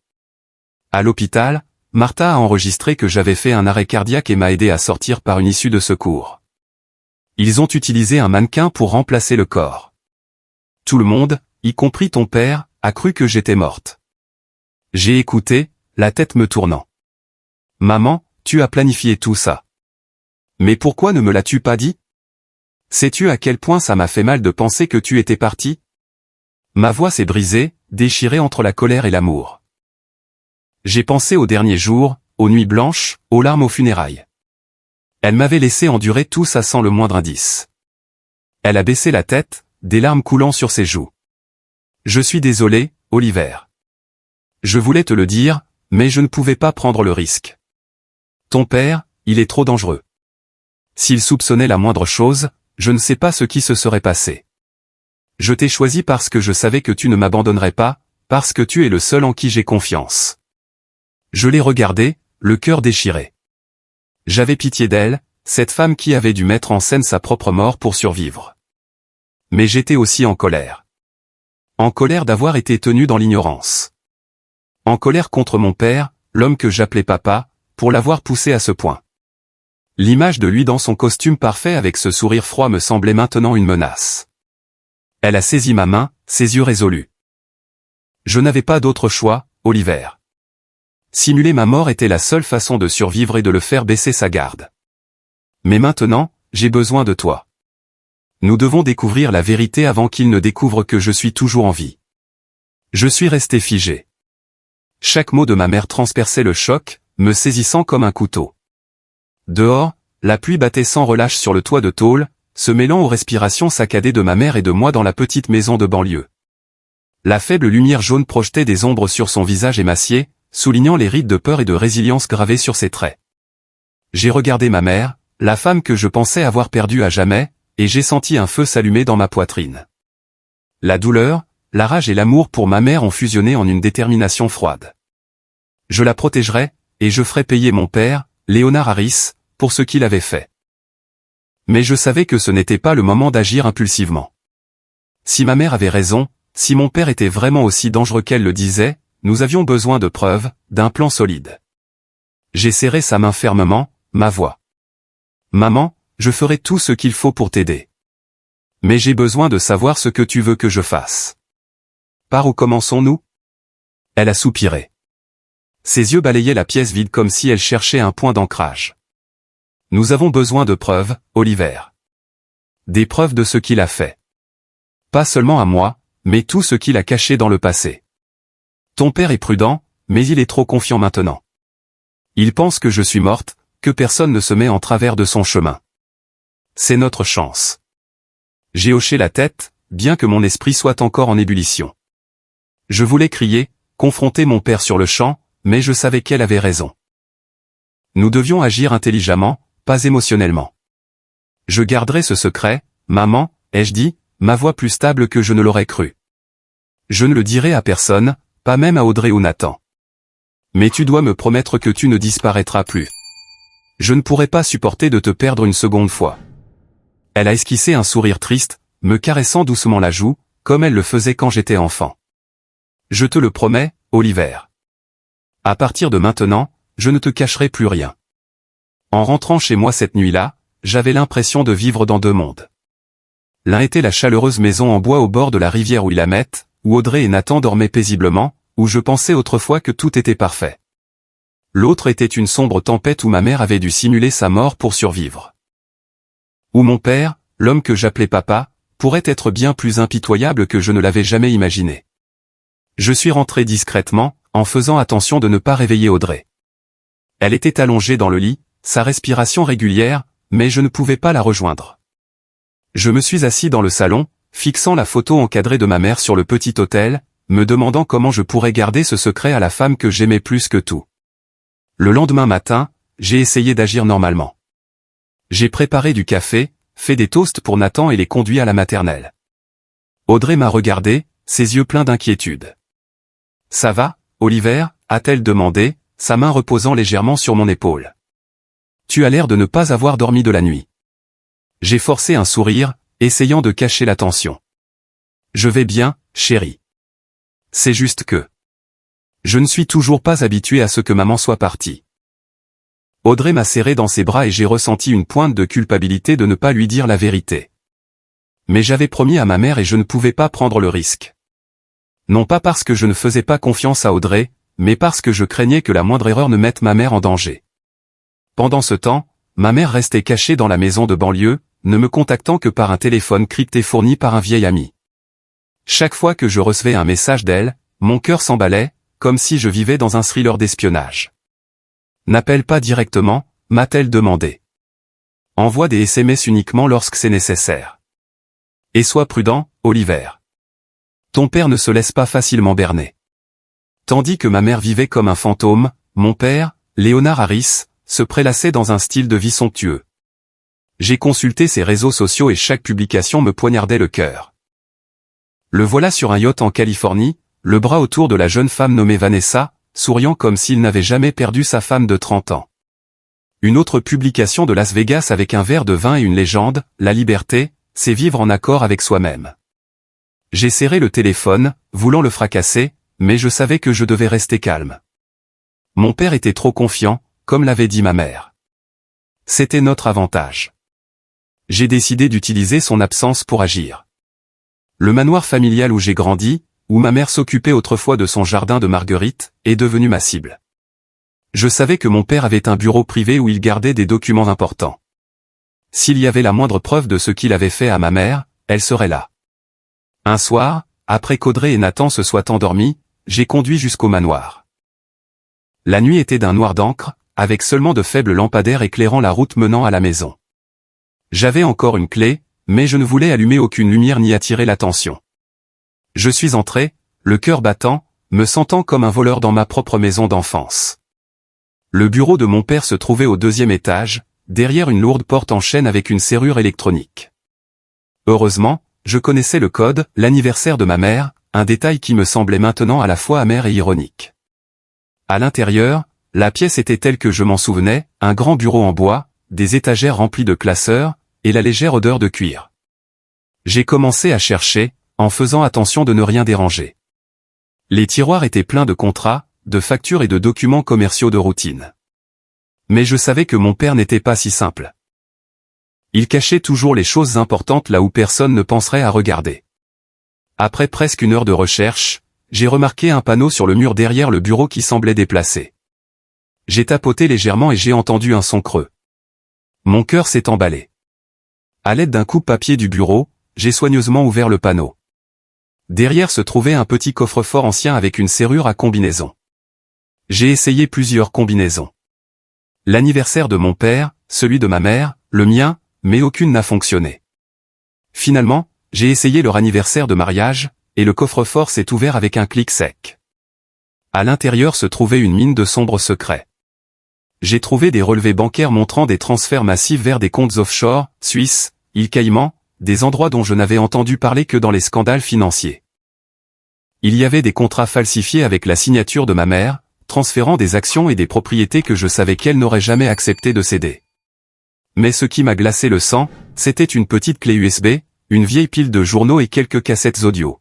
À l'hôpital, Martha a enregistré que j'avais fait un arrêt cardiaque et m'a aidé à sortir par une issue de secours. Ils ont utilisé un mannequin pour remplacer le corps. Tout le monde, y compris ton père, a cru que j'étais morte. J'ai écouté, la tête me tournant. Maman, tu as planifié tout ça. Mais pourquoi ne me l'as-tu pas dit? Sais-tu à quel point ça m'a fait mal de penser que tu étais parti? Ma voix s'est brisée, déchirée entre la colère et l'amour. J'ai pensé aux derniers jours, aux nuits blanches, aux larmes aux funérailles. Elle m'avait laissé endurer tout ça sans le moindre indice. Elle a baissé la tête, des larmes coulant sur ses joues. Je suis désolé, Oliver. Je voulais te le dire, mais je ne pouvais pas prendre le risque. Ton père, il est trop dangereux. S'il soupçonnait la moindre chose, je ne sais pas ce qui se serait passé. Je t'ai choisi parce que je savais que tu ne m'abandonnerais pas, parce que tu es le seul en qui j'ai confiance. Je l'ai regardée, le cœur déchiré. J'avais pitié d'elle, cette femme qui avait dû mettre en scène sa propre mort pour survivre. Mais j'étais aussi en colère. En colère d'avoir été tenu dans l'ignorance. En colère contre mon père, l'homme que j'appelais papa, pour l'avoir poussé à ce point. L'image de lui dans son costume parfait avec ce sourire froid me semblait maintenant une menace. Elle a saisi ma main, ses yeux résolus. Je n'avais pas d'autre choix, Oliver. Simuler ma mort était la seule façon de survivre et de le faire baisser sa garde. Mais maintenant, j'ai besoin de toi. Nous devons découvrir la vérité avant qu'il ne découvre que je suis toujours en vie. Je suis resté figé. Chaque mot de ma mère transperçait le choc, me saisissant comme un couteau. Dehors, la pluie battait sans relâche sur le toit de tôle, se mêlant aux respirations saccadées de ma mère et de moi dans la petite maison de banlieue. La faible lumière jaune projetait des ombres sur son visage émacié, soulignant les rides de peur et de résilience gravées sur ses traits. J'ai regardé ma mère, la femme que je pensais avoir perdue à jamais, et j'ai senti un feu s'allumer dans ma poitrine. La douleur, la rage et l'amour pour ma mère ont fusionné en une détermination froide. Je la protégerai, et je ferai payer mon père, Leonard Harris, pour ce qu'il avait fait. Mais je savais que ce n'était pas le moment d'agir impulsivement. Si ma mère avait raison, si mon père était vraiment aussi dangereux qu'elle le disait, nous avions besoin de preuves, d'un plan solide. J'ai serré sa main fermement, ma voix. Maman, je ferai tout ce qu'il faut pour t'aider. Mais j'ai besoin de savoir ce que tu veux que je fasse. Par où commençons-nous? Elle a soupiré. Ses yeux balayaient la pièce vide comme si elle cherchait un point d'ancrage. Nous avons besoin de preuves, Oliver. Des preuves de ce qu'il a fait. Pas seulement à moi, mais tout ce qu'il a caché dans le passé. Ton père est prudent, mais il est trop confiant maintenant. Il pense que je suis morte, que personne ne se met en travers de son chemin. C'est notre chance. J'ai hoché la tête, bien que mon esprit soit encore en ébullition. Je voulais crier, confronter mon père sur le champ, mais je savais qu'elle avait raison. Nous devions agir intelligemment, pas émotionnellement. Je garderai ce secret, maman, ai-je dit, ma voix plus stable que je ne l'aurais cru. Je ne le dirai à personne, pas même à Audrey ou Nathan. Mais tu dois me promettre que tu ne disparaîtras plus. Je ne pourrai pas supporter de te perdre une seconde fois. Elle a esquissé un sourire triste, me caressant doucement la joue, comme elle le faisait quand j'étais enfant. Je te le promets, Oliver. À partir de maintenant, je ne te cacherai plus rien. En rentrant chez moi cette nuit-là, j'avais l'impression de vivre dans deux mondes. L'un était la chaleureuse maison en bois au bord de la rivière Willamette, où Audrey et Nathan dormaient paisiblement, où je pensais autrefois que tout était parfait. L'autre était une sombre tempête où ma mère avait dû simuler sa mort pour survivre. Où mon père, l'homme que j'appelais papa, pourrait être bien plus impitoyable que je ne l'avais jamais imaginé. Je suis rentré discrètement, en faisant attention de ne pas réveiller Audrey. Elle était allongée dans le lit, sa respiration régulière, mais je ne pouvais pas la rejoindre. Je me suis assis dans le salon, fixant la photo encadrée de ma mère sur le petit autel, me demandant comment je pourrais garder ce secret à la femme que j'aimais plus que tout. Le lendemain matin, j'ai essayé d'agir normalement. J'ai préparé du café, fait des toasts pour Nathan et les conduit à la maternelle. Audrey m'a regardé, ses yeux pleins d'inquiétude. « Ça va, Oliver ?» a-t-elle demandé, sa main reposant légèrement sur mon épaule. « Tu as l'air de ne pas avoir dormi de la nuit. » J'ai forcé un sourire, essayant de cacher la tension. « Je vais bien, chérie. C'est juste que... je ne suis toujours pas habitué à ce que maman soit partie. » Audrey m'a serré dans ses bras et j'ai ressenti une pointe de culpabilité de ne pas lui dire la vérité. Mais j'avais promis à ma mère et je ne pouvais pas prendre le risque. Non pas parce que je ne faisais pas confiance à Audrey, mais parce que je craignais que la moindre erreur ne mette ma mère en danger. Pendant ce temps, ma mère restait cachée dans la maison de banlieue, ne me contactant que par un téléphone crypté fourni par un vieil ami. Chaque fois que je recevais un message d'elle, mon cœur s'emballait, comme si je vivais dans un thriller d'espionnage. « N'appelle pas directement », m'a-t-elle demandé. « Envoie des SMS uniquement lorsque c'est nécessaire. Et sois prudent, Oliver. Ton père ne se laisse pas facilement berner. » Tandis que ma mère vivait comme un fantôme, mon père, Léonard Harris, se prélassait dans un style de vie somptueux. J'ai consulté ses réseaux sociaux et chaque publication me poignardait le cœur. Le voilà sur un yacht en Californie, le bras autour de la jeune femme nommée Vanessa, souriant comme s'il n'avait jamais perdu sa femme de 30 ans. Une autre publication de Las Vegas avec un verre de vin et une légende, la liberté, c'est vivre en accord avec soi-même. J'ai serré le téléphone, voulant le fracasser, mais je savais que je devais rester calme. Mon père était trop confiant, comme l'avait dit ma mère. C'était notre avantage. J'ai décidé d'utiliser son absence pour agir. Le manoir familial où j'ai grandi, où ma mère s'occupait autrefois de son jardin de marguerites, est devenu ma cible. Je savais que mon père avait un bureau privé où il gardait des documents importants. S'il y avait la moindre preuve de ce qu'il avait fait à ma mère, elle serait là. Un soir, après qu'Audrey et Nathan se soient endormis, j'ai conduit jusqu'au manoir. La nuit était d'un noir d'encre, avec seulement de faibles lampadaires éclairant la route menant à la maison. J'avais encore une clé, mais je ne voulais allumer aucune lumière ni attirer l'attention. Je suis entré, le cœur battant, me sentant comme un voleur dans ma propre maison d'enfance. Le bureau de mon père se trouvait au 2e étage, derrière une lourde porte en chêne avec une serrure électronique. Heureusement, je connaissais le code, l'anniversaire de ma mère, un détail qui me semblait maintenant à la fois amer et ironique. À l'intérieur, la pièce était telle que je m'en souvenais, un grand bureau en bois, des étagères remplies de classeurs, et la légère odeur de cuir. J'ai commencé à chercher, en faisant attention de ne rien déranger. Les tiroirs étaient pleins de contrats, de factures et de documents commerciaux de routine. Mais je savais que mon père n'était pas si simple. Il cachait toujours les choses importantes là où personne ne penserait à regarder. Après presque une heure de recherche, j'ai remarqué un panneau sur le mur derrière le bureau qui semblait déplacé. J'ai tapoté légèrement et j'ai entendu un son creux. Mon cœur s'est emballé. À l'aide d'un coupe-papier du bureau, j'ai soigneusement ouvert le panneau. Derrière se trouvait un petit coffre-fort ancien avec une serrure à combinaison. J'ai essayé plusieurs combinaisons. L'anniversaire de mon père, celui de ma mère, le mien, mais aucune n'a fonctionné. Finalement, j'ai essayé leur anniversaire de mariage, et le coffre-fort s'est ouvert avec un clic sec. À l'intérieur se trouvait une mine de sombres secrets. J'ai trouvé des relevés bancaires montrant des transferts massifs vers des comptes offshore, Suisse, îles Caïmans, des endroits dont je n'avais entendu parler que dans les scandales financiers. Il y avait des contrats falsifiés avec la signature de ma mère, transférant des actions et des propriétés que je savais qu'elle n'aurait jamais accepté de céder. Mais ce qui m'a glacé le sang, c'était une petite clé USB, une vieille pile de journaux et quelques cassettes audio.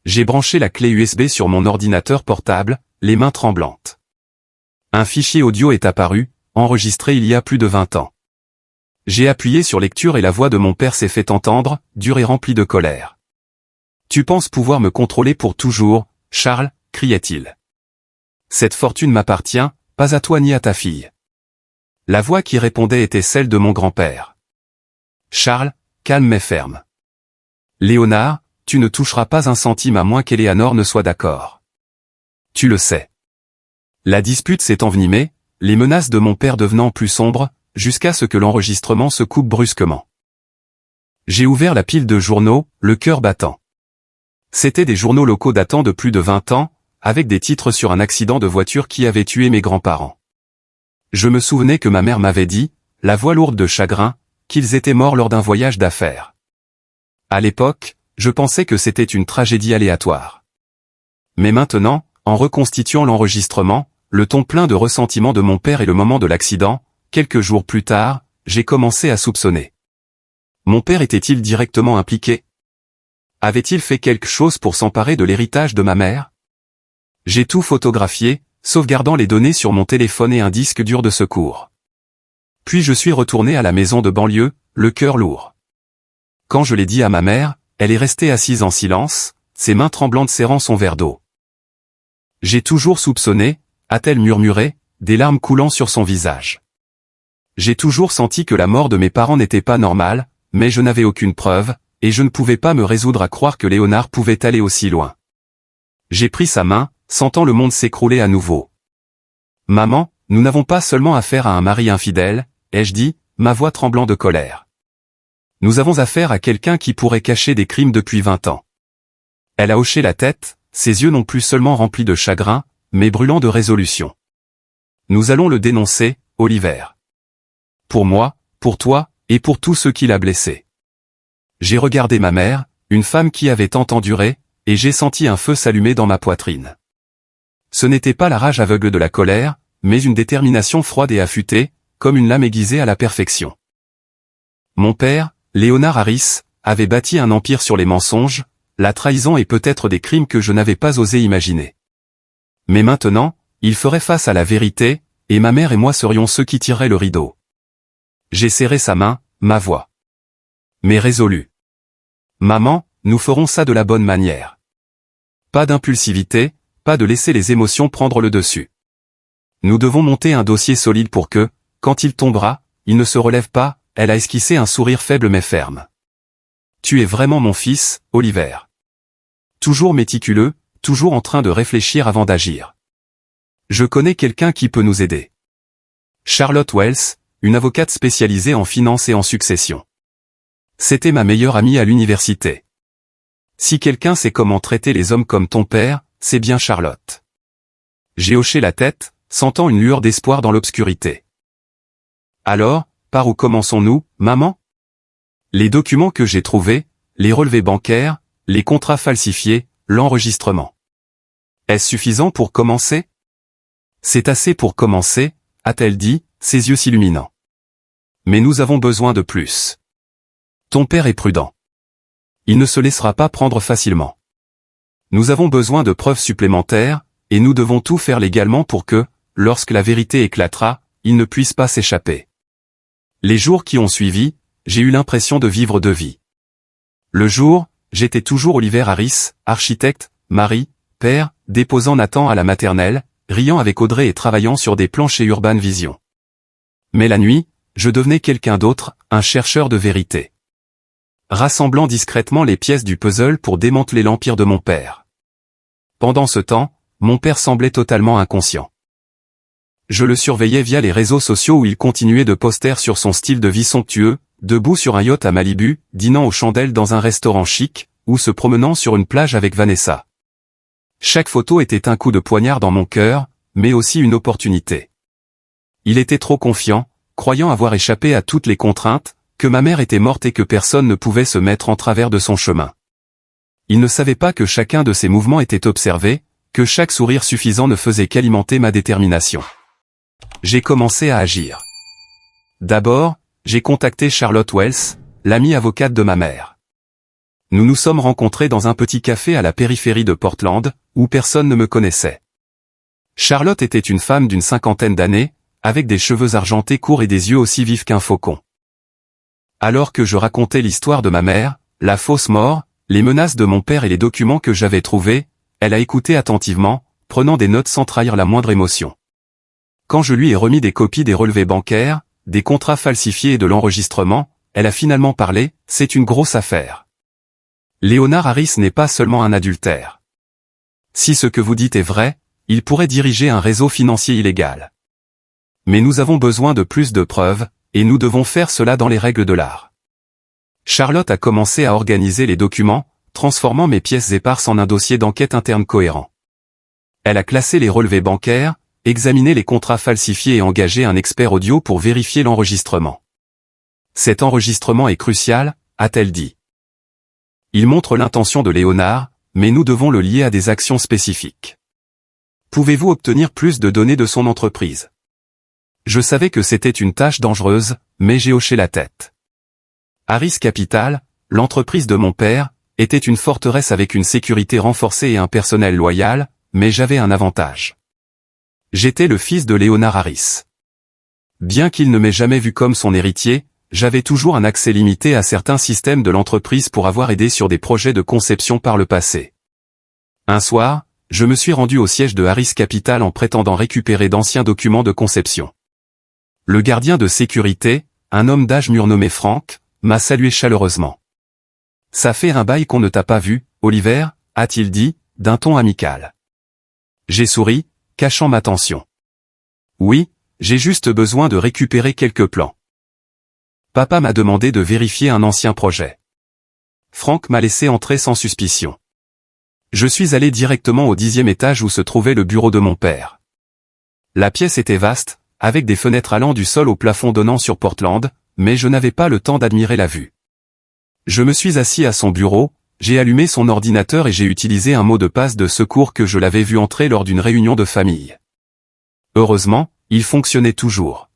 J'ai branché la clé USB sur mon ordinateur portable, les mains tremblantes. Un fichier audio est apparu, enregistré il y a plus de 20 ans. J'ai appuyé sur lecture et la voix de mon père s'est fait entendre, dure et remplie de colère. « Tu penses pouvoir me contrôler pour toujours, Charles ?» criait-il. « Cette fortune m'appartient, pas à toi ni à ta fille. » La voix qui répondait était celle de mon grand-père. « Charles, calme mais ferme. Léonard, tu ne toucheras pas un centime à moins qu'Éléanore ne soit d'accord. Tu le sais. » La dispute s'est envenimée, les menaces de mon père devenant plus sombres, jusqu'à ce que l'enregistrement se coupe brusquement. J'ai ouvert la pile de journaux, le cœur battant. C'étaient des journaux locaux datant de plus de 20 ans, avec des titres sur un accident de voiture qui avait tué mes grands-parents. Je me souvenais que ma mère m'avait dit, la voix lourde de chagrin, qu'ils étaient morts lors d'un voyage d'affaires. À l'époque, je pensais que c'était une tragédie aléatoire. Mais maintenant, en reconstituant l'enregistrement, le ton plein de ressentiment de mon père et le moment de l'accident, quelques jours plus tard, j'ai commencé à soupçonner. Mon père était-il directement impliqué? Avait-il fait quelque chose pour s'emparer de l'héritage de ma mère? J'ai tout photographié, sauvegardant les données sur mon téléphone et un disque dur de secours. Puis je suis retourné à la maison de banlieue, le cœur lourd. Quand je l'ai dit à ma mère, elle est restée assise en silence, ses mains tremblantes serrant son verre d'eau. J'ai toujours soupçonné, a-t-elle murmuré, des larmes coulant sur son visage. J'ai toujours senti que la mort de mes parents n'était pas normale, mais je n'avais aucune preuve, et je ne pouvais pas me résoudre à croire que Léonard pouvait aller aussi loin. J'ai pris sa main, sentant le monde s'écrouler à nouveau. « Maman, nous n'avons pas seulement affaire à un mari infidèle, » ai-je dit, ma voix tremblant de colère. « Nous avons affaire à quelqu'un qui pourrait cacher des crimes depuis 20 ans. » Elle a hoché la tête, ses yeux non plus seulement remplis de chagrin, mais brûlants de résolution. « Nous allons le dénoncer, Oliver. Pour moi, pour toi, et pour tous ceux qui l'a blessé. » J'ai regardé ma mère, une femme qui avait tant enduré, et j'ai senti un feu s'allumer dans ma poitrine. Ce n'était pas la rage aveugle de la colère, mais une détermination froide et affûtée, comme une lame aiguisée à la perfection. Mon père, Léonard Harris, avait bâti un empire sur les mensonges, la trahison et peut-être des crimes que je n'avais pas osé imaginer. Mais maintenant, il ferait face à la vérité, et ma mère et moi serions ceux qui tireraient le rideau. J'ai serré sa main, ma voix. Mais résolu. Maman, nous ferons ça de la bonne manière. Pas d'impulsivité, pas de laisser les émotions prendre le dessus. Nous devons monter un dossier solide pour que, quand il tombera, il ne se relève pas, elle a esquissé un sourire faible mais ferme. Tu es vraiment mon fils, Oliver. Toujours méticuleux, toujours en train de réfléchir avant d'agir. Je connais quelqu'un qui peut nous aider. Charlotte Wells, une avocate spécialisée en finance et en succession. C'était ma meilleure amie à l'université. Si quelqu'un sait comment traiter les hommes comme ton père, c'est bien Charlotte. J'ai hoché la tête, sentant une lueur d'espoir dans l'obscurité. Alors, par où commençons-nous, maman? Les documents que j'ai trouvés, les relevés bancaires, les contrats falsifiés, l'enregistrement. Est-ce suffisant pour commencer? C'est assez pour commencer, a-t-elle dit, ses yeux s'illuminant. Mais nous avons besoin de plus. Ton père est prudent. Il ne se laissera pas prendre facilement. Nous avons besoin de preuves supplémentaires, et nous devons tout faire légalement pour que, lorsque la vérité éclatera, il ne puisse pas s'échapper. Les jours qui ont suivi, j'ai eu l'impression de vivre deux vies. Le jour, j'étais toujours Oliver Harris, architecte, mari, père, déposant Nathan à la maternelle, riant avec Audrey et travaillant sur des plans chez Urban Vision. Mais la nuit, je devenais quelqu'un d'autre, un chercheur de vérité. Rassemblant discrètement les pièces du puzzle pour démanteler l'empire de mon père. Pendant ce temps, mon père semblait totalement inconscient. Je le surveillais via les réseaux sociaux où il continuait de poster sur son style de vie somptueux, debout sur un yacht à Malibu, dînant aux chandelles dans un restaurant chic, ou se promenant sur une plage avec Vanessa. Chaque photo était un coup de poignard dans mon cœur, mais aussi une opportunité. Il était trop confiant, croyant avoir échappé à toutes les contraintes, que ma mère était morte et que personne ne pouvait se mettre en travers de son chemin. Il ne savait pas que chacun de ses mouvements était observé, que chaque sourire suffisant ne faisait qu'alimenter ma détermination. J'ai commencé à agir. D'abord, j'ai contacté Charlotte Wells, l'amie avocate de ma mère. Nous nous sommes rencontrés dans un petit café à la périphérie de Portland, où personne ne me connaissait. Charlotte était une femme d'une 50aine d'années, avec des cheveux argentés courts et des yeux aussi vifs qu'un faucon. Alors que je racontais l'histoire de ma mère, la fausse mort, les menaces de mon père et les documents que j'avais trouvés, elle a écouté attentivement, prenant des notes sans trahir la moindre émotion. Quand je lui ai remis des copies des relevés bancaires, des contrats falsifiés et de l'enregistrement, elle a finalement parlé, c'est une grosse affaire. Leonard Harris n'est pas seulement un adultère. Si ce que vous dites est vrai, il pourrait diriger un réseau financier illégal. Mais nous avons besoin de plus de preuves, et nous devons faire cela dans les règles de l'art. Charlotte a commencé à organiser les documents, transformant mes pièces éparses en un dossier d'enquête interne cohérent. Elle a classé les relevés bancaires, examiné les contrats falsifiés et engagé un expert audio pour vérifier l'enregistrement. Cet enregistrement est crucial, a-t-elle dit. Il montre l'intention de Léonard, mais nous devons le lier à des actions spécifiques. Pouvez-vous obtenir plus de données de son entreprise? Je savais que c'était une tâche dangereuse, mais j'ai hoché la tête. Harris Capital, l'entreprise de mon père, était une forteresse avec une sécurité renforcée et un personnel loyal, mais j'avais un avantage. J'étais le fils de Leonard Harris. Bien qu'il ne m'ait jamais vu comme son héritier, j'avais toujours un accès limité à certains systèmes de l'entreprise pour avoir aidé sur des projets de conception par le passé. Un soir, je me suis rendu au siège de Harris Capital en prétendant récupérer d'anciens documents de conception. Le gardien de sécurité, un homme d'âge mûr nommé Frank, m'a salué chaleureusement. « Ça fait un bail qu'on ne t'a pas vu, Oliver » a-t-il dit, d'un ton amical. J'ai souri, cachant ma tension. « Oui, j'ai juste besoin de récupérer quelques plans. » Papa m'a demandé de vérifier un ancien projet. Frank m'a laissé entrer sans suspicion. Je suis allé directement au 10e étage où se trouvait le bureau de mon père. La pièce était vaste, avec des fenêtres allant du sol au plafond donnant sur Portland, mais je n'avais pas le temps d'admirer la vue. Je me suis assis à son bureau, j'ai allumé son ordinateur et j'ai utilisé un mot de passe de secours que je l'avais vu entrer lors d'une réunion de famille. Heureusement, il fonctionnait toujours.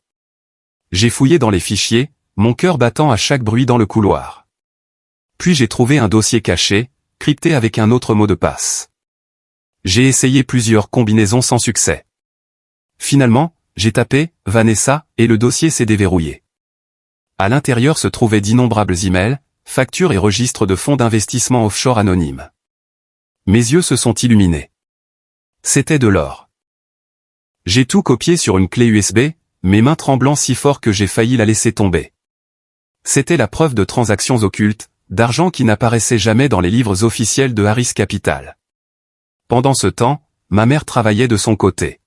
J'ai fouillé dans les fichiers, mon cœur battant à chaque bruit dans le couloir. Puis j'ai trouvé un dossier caché, crypté avec un autre mot de passe. J'ai essayé plusieurs combinaisons sans succès. Finalement, j'ai tapé « Vanessa » et le dossier s'est déverrouillé. À l'intérieur se trouvaient d'innombrables emails, factures et registres de fonds d'investissement offshore anonymes. Mes yeux se sont illuminés. C'était de l'or. J'ai tout copié sur une clé USB, mes mains tremblant si fort que j'ai failli la laisser tomber. C'était la preuve de transactions occultes, d'argent qui n'apparaissait jamais dans les livres officiels de Harris Capital. Pendant ce temps, ma mère travaillait de son côté.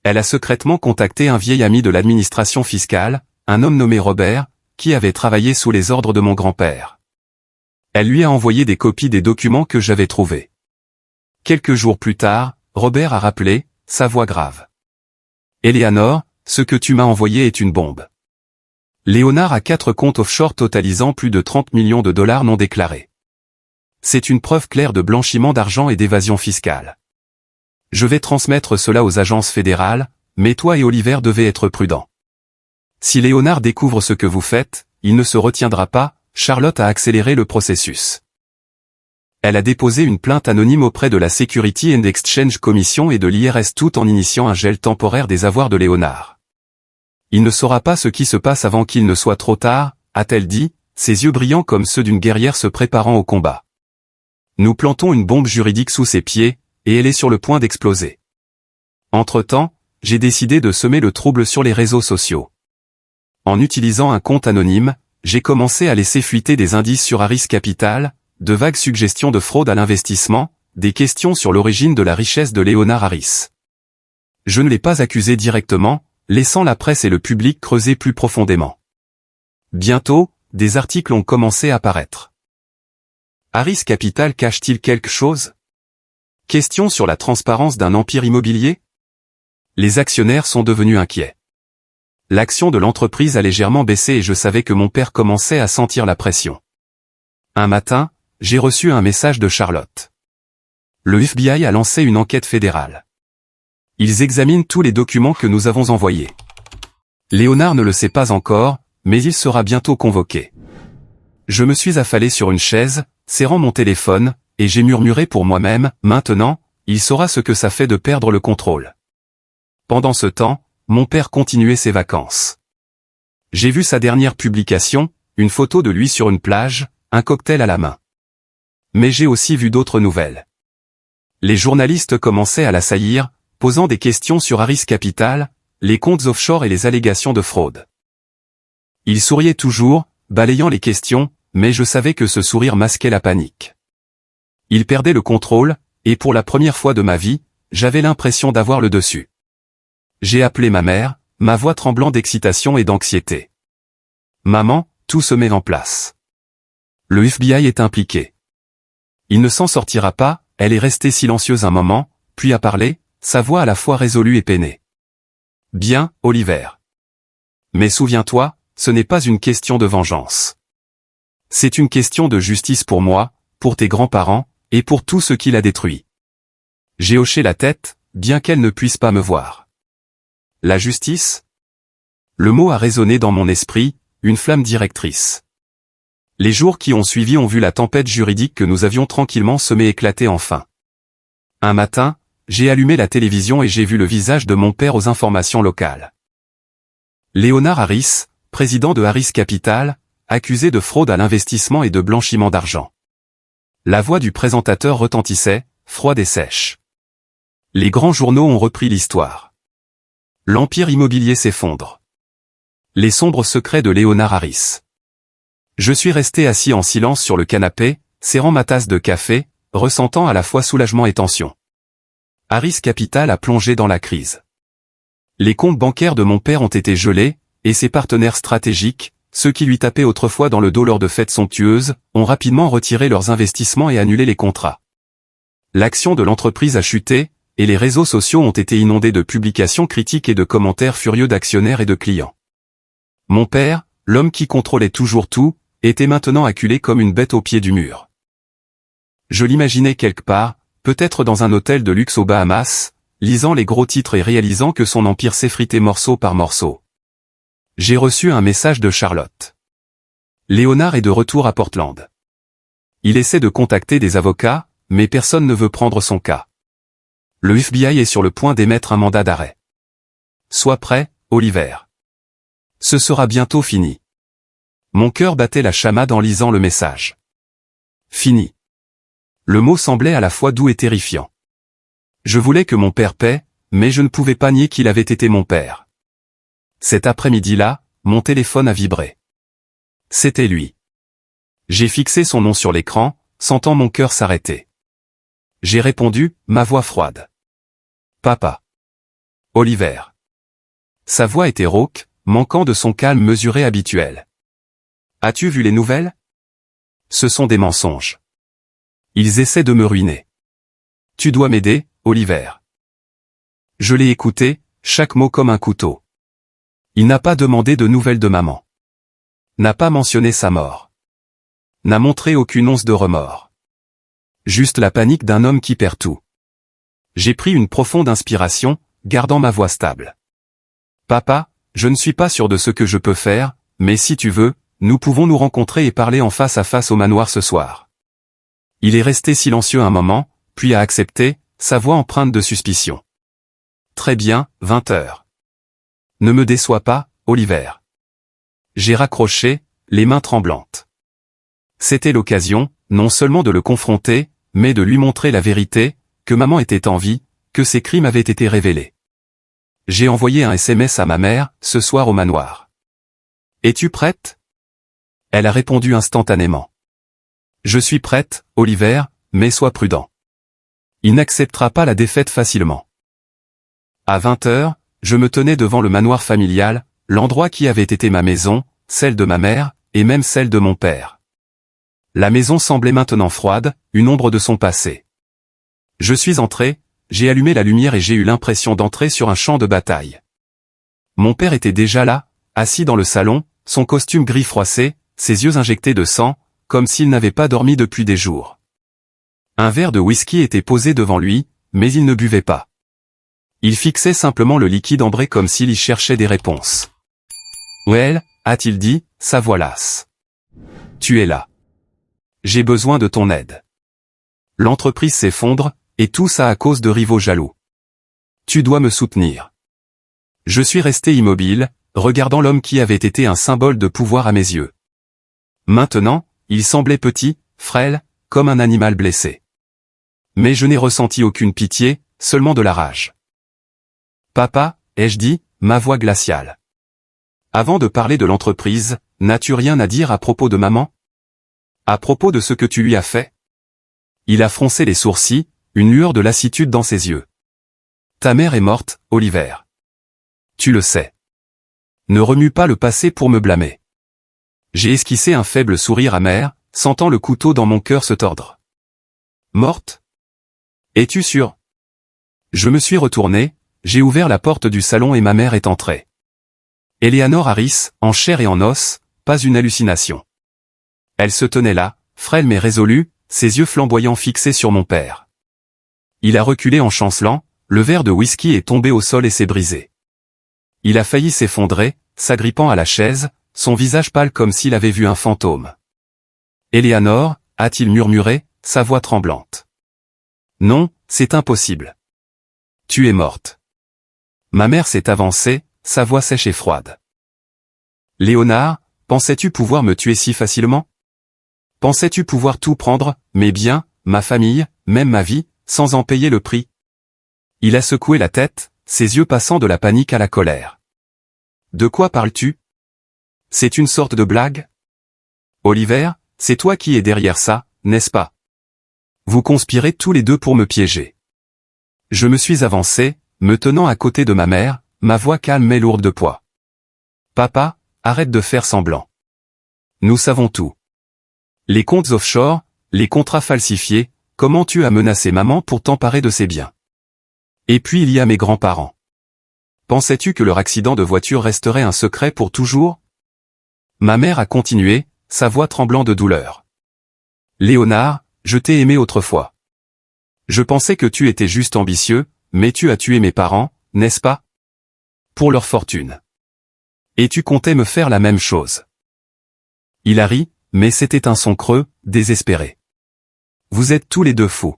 Elle a secrètement contacté un vieil ami de l'administration fiscale, un homme nommé Robert, qui avait travaillé sous les ordres de mon grand-père. Elle lui a envoyé des copies des documents que j'avais trouvés. Quelques jours plus tard, Robert a rappelé, sa voix grave. « Eleanor, ce que tu m'as envoyé est une bombe. » Léonard a 4 comptes offshore totalisant plus de 30 millions de dollars non déclarés. C'est une preuve claire de blanchiment d'argent et d'évasion fiscale. Je vais transmettre cela aux agences fédérales, mais toi et Oliver devez être prudents. Si Léonard découvre ce que vous faites, il ne se retiendra pas, Charlotte a accéléré le processus. Elle a déposé une plainte anonyme auprès de la Security and Exchange Commission et de l'IRS tout en initiant un gel temporaire des avoirs de Léonard. Il ne saura pas ce qui se passe avant qu'il ne soit trop tard, a-t-elle dit, ses yeux brillants comme ceux d'une guerrière se préparant au combat. Nous plantons une bombe juridique sous ses pieds, et elle est sur le point d'exploser. Entre-temps, j'ai décidé de semer le trouble sur les réseaux sociaux. En utilisant un compte anonyme, j'ai commencé à laisser fuiter des indices sur Harris Capital, de vagues suggestions de fraude à l'investissement, des questions sur l'origine de la richesse de Leonard Harris. Je ne l'ai pas accusé directement, laissant la presse et le public creuser plus profondément. Bientôt, des articles ont commencé à paraître. Harris Capital cache-t-il quelque chose? Question sur la transparence d'un empire immobilier? Les actionnaires sont devenus inquiets. l'action de l'entreprise a légèrement baissé et je savais que mon père commençait à sentir la pression. Un matin, j'ai reçu un message de Charlotte. Le FBI a lancé une enquête fédérale. Ils examinent tous les documents que nous avons envoyés. Léonard ne le sait pas encore, mais il sera bientôt convoqué. Je me suis affalé sur une chaise, serrant mon téléphone, et j'ai murmuré pour moi-même, maintenant, il saura ce que ça fait de perdre le contrôle. Pendant ce temps, mon père continuait ses vacances. J'ai vu sa dernière publication, une photo de lui sur une plage, un cocktail à la main. Mais j'ai aussi vu d'autres nouvelles. Les journalistes commençaient à l'assaillir, posant des questions sur Harris Capital, les comptes offshore et les allégations de fraude. Il souriait toujours, balayant les questions, mais je savais que ce sourire masquait la panique. Il perdait le contrôle, et pour la première fois de ma vie, j'avais l'impression d'avoir le dessus. J'ai appelé ma mère, ma voix tremblant d'excitation et d'anxiété. Maman, tout se met en place. Le FBI est impliqué. Il ne s'en sortira pas, elle est restée silencieuse un moment, puis a parlé, sa voix à la fois résolue et peinée. Bien, Oliver. Mais souviens-toi, ce n'est pas une question de vengeance. C'est une question de justice pour moi, pour tes grands-parents, et pour tout ce qu'il a détruit. J'ai hoché la tête, bien qu'elle ne puisse pas me voir. La justice? Le mot a résonné dans mon esprit, une flamme directrice. Les jours qui ont suivi ont vu la tempête juridique que nous avions tranquillement semée éclater enfin. Un matin, j'ai allumé la télévision et j'ai vu le visage de mon père aux informations locales. Léonard Harris, président de Harris Capital, accusé de fraude à l'investissement et de blanchiment d'argent. La voix du présentateur retentissait, froide et sèche. Les grands journaux ont repris l'histoire. L'empire immobilier s'effondre. Les sombres secrets de Léonard Harris. Je suis resté assis en silence sur le canapé, serrant ma tasse de café, ressentant à la fois soulagement et tension. Harris Capital a plongé dans la crise. Les comptes bancaires de mon père ont été gelés, et ses partenaires stratégiques, ceux qui lui tapaient autrefois dans le dos lors de fêtes somptueuses, ont rapidement retiré leurs investissements et annulé les contrats. L'action de l'entreprise a chuté, et les réseaux sociaux ont été inondés de publications critiques et de commentaires furieux d'actionnaires et de clients. Mon père, l'homme qui contrôlait toujours tout, était maintenant acculé comme une bête au pied du mur. Je l'imaginais quelque part, peut-être dans un hôtel de luxe aux Bahamas, lisant les gros titres et réalisant que son empire s'effritait morceau par morceau. J'ai reçu un message de Charlotte. Léonard est de retour à Portland. Il essaie de contacter des avocats, mais personne ne veut prendre son cas. Le FBI est sur le point d'émettre un mandat d'arrêt. Sois prêt, Oliver. Ce sera bientôt fini. Mon cœur battait la chamade en lisant le message. Fini. Le mot semblait à la fois doux et terrifiant. Je voulais que mon père paie, mais je ne pouvais pas nier qu'il avait été mon père. Cet après-midi-là, mon téléphone a vibré. C'était lui. J'ai fixé son nom sur l'écran, sentant mon cœur s'arrêter. J'ai répondu, ma voix froide. Papa. Oliver. Sa voix était rauque, manquant de son calme mesuré habituel. As-tu vu les nouvelles? Ce sont des mensonges. Ils essaient de me ruiner. Tu dois m'aider, Oliver. Je l'ai écouté, chaque mot comme un couteau. Il n'a pas demandé de nouvelles de maman. N'a pas mentionné sa mort. N'a montré aucune once de remords. Juste la panique d'un homme qui perd tout. J'ai pris une profonde inspiration, gardant ma voix stable. Papa, je ne suis pas sûr de ce que je peux faire, mais si tu veux, nous pouvons nous rencontrer et parler en face à face au manoir ce soir. Il est resté silencieux un moment, puis a accepté, sa voix empreinte de suspicion. Très bien, 20 heures. Ne me déçois pas, Oliver. J'ai raccroché, les mains tremblantes. C'était l'occasion, non seulement de le confronter, mais de lui montrer la vérité, que maman était en vie, que ses crimes avaient été révélés. J'ai envoyé un SMS à ma mère, ce soir au manoir. Es-tu prête? Elle a répondu instantanément. Je suis prête, Oliver, mais sois prudent. Il n'acceptera pas la défaite facilement. À 20 heures, je me tenais devant le manoir familial, l'endroit qui avait été ma maison, celle de ma mère, et même celle de mon père. La maison semblait maintenant froide, une ombre de son passé. Je suis entré, j'ai allumé la lumière et j'ai eu l'impression d'entrer sur un champ de bataille. Mon père était déjà là, assis dans le salon, son costume gris froissé, ses yeux injectés de sang, comme s'il n'avait pas dormi depuis des jours. Un verre de whisky était posé devant lui, mais il ne buvait pas. Il fixait simplement le liquide ambré comme s'il y cherchait des réponses. « Well » a-t-il dit, sa voix lasse. « Tu es là. J'ai besoin de ton aide. L'entreprise s'effondre, et tout ça à cause de rivaux jaloux. Tu dois me soutenir. » Je suis resté immobile, regardant l'homme qui avait été un symbole de pouvoir à mes yeux. Maintenant, il semblait petit, frêle, comme un animal blessé. Mais je n'ai ressenti aucune pitié, seulement de la rage. « Papa » ai-je dit, ma voix glaciale. « Avant de parler de l'entreprise, n'as-tu rien à dire à propos de maman? À propos de ce que tu lui as fait ?» Il a froncé les sourcils, une lueur de lassitude dans ses yeux. « Ta mère est morte, Oliver. Tu le sais. Ne remue pas le passé pour me blâmer. » J'ai esquissé un faible sourire amer, sentant le couteau dans mon cœur se tordre. « Morte? Es-tu sûr? » Je me suis retourné, j'ai ouvert la porte du salon et ma mère est entrée. Eleanor Harris, en chair et en os, pas une hallucination. Elle se tenait là, frêle mais résolue, ses yeux flamboyants fixés sur mon père. Il a reculé en chancelant, le verre de whisky est tombé au sol et s'est brisé. Il a failli s'effondrer, s'agrippant à la chaise, son visage pâle comme s'il avait vu un fantôme. « Eleanor » a-t-il murmuré, sa voix tremblante. « Non, c'est impossible. Tu es morte. » Ma mère s'est avancée, sa voix sèche et froide. « Léonard, pensais-tu pouvoir me tuer si facilement? Pensais-tu pouvoir tout prendre, mes biens, ma famille, même ma vie, sans en payer le prix ?» Il a secoué la tête, ses yeux passant de la panique à la colère. « De quoi parles-tu? C'est une sorte de blague? Oliver, c'est toi qui es derrière ça, n'est-ce pas? Vous conspirez tous les deux pour me piéger. » Je me suis avancé, me tenant à côté de ma mère, ma voix calme mais lourde de poids. « Papa, arrête de faire semblant. Nous savons tout. Les comptes offshore, les contrats falsifiés, comment tu as menacé maman pour t'emparer de ses biens. Et puis il y a mes grands-parents. Pensais-tu que leur accident de voiture resterait un secret pour toujours? » Ma mère a continué, sa voix tremblant de douleur. « Léonard, je t'ai aimé autrefois. Je pensais que tu étais juste ambitieux, mais tu as tué mes parents, n'est-ce pas? Pour leur fortune. Et tu comptais me faire la même chose. » Il a ri, mais c'était un son creux, désespéré. « Vous êtes tous les deux fous.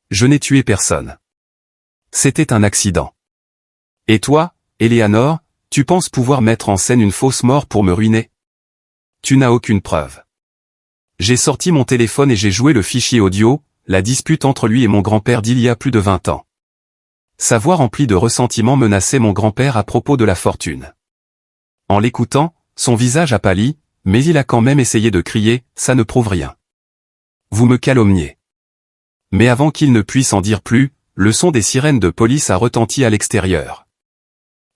Je n'ai tué personne. C'était un accident. Et toi, Eleanor, tu penses pouvoir mettre en scène une fausse mort pour me ruiner? Tu n'as aucune preuve. » J'ai sorti mon téléphone et j'ai joué le fichier audio, la dispute entre lui et mon grand-père d'il y a plus de 20 ans. Sa voix remplie de ressentiment menaçait mon grand-père à propos de la fortune. En l'écoutant, son visage a pâli, mais il a quand même essayé de crier, « Ça ne prouve rien. Vous me calomniez. » Mais avant qu'il ne puisse en dire plus, le son des sirènes de police a retenti à l'extérieur.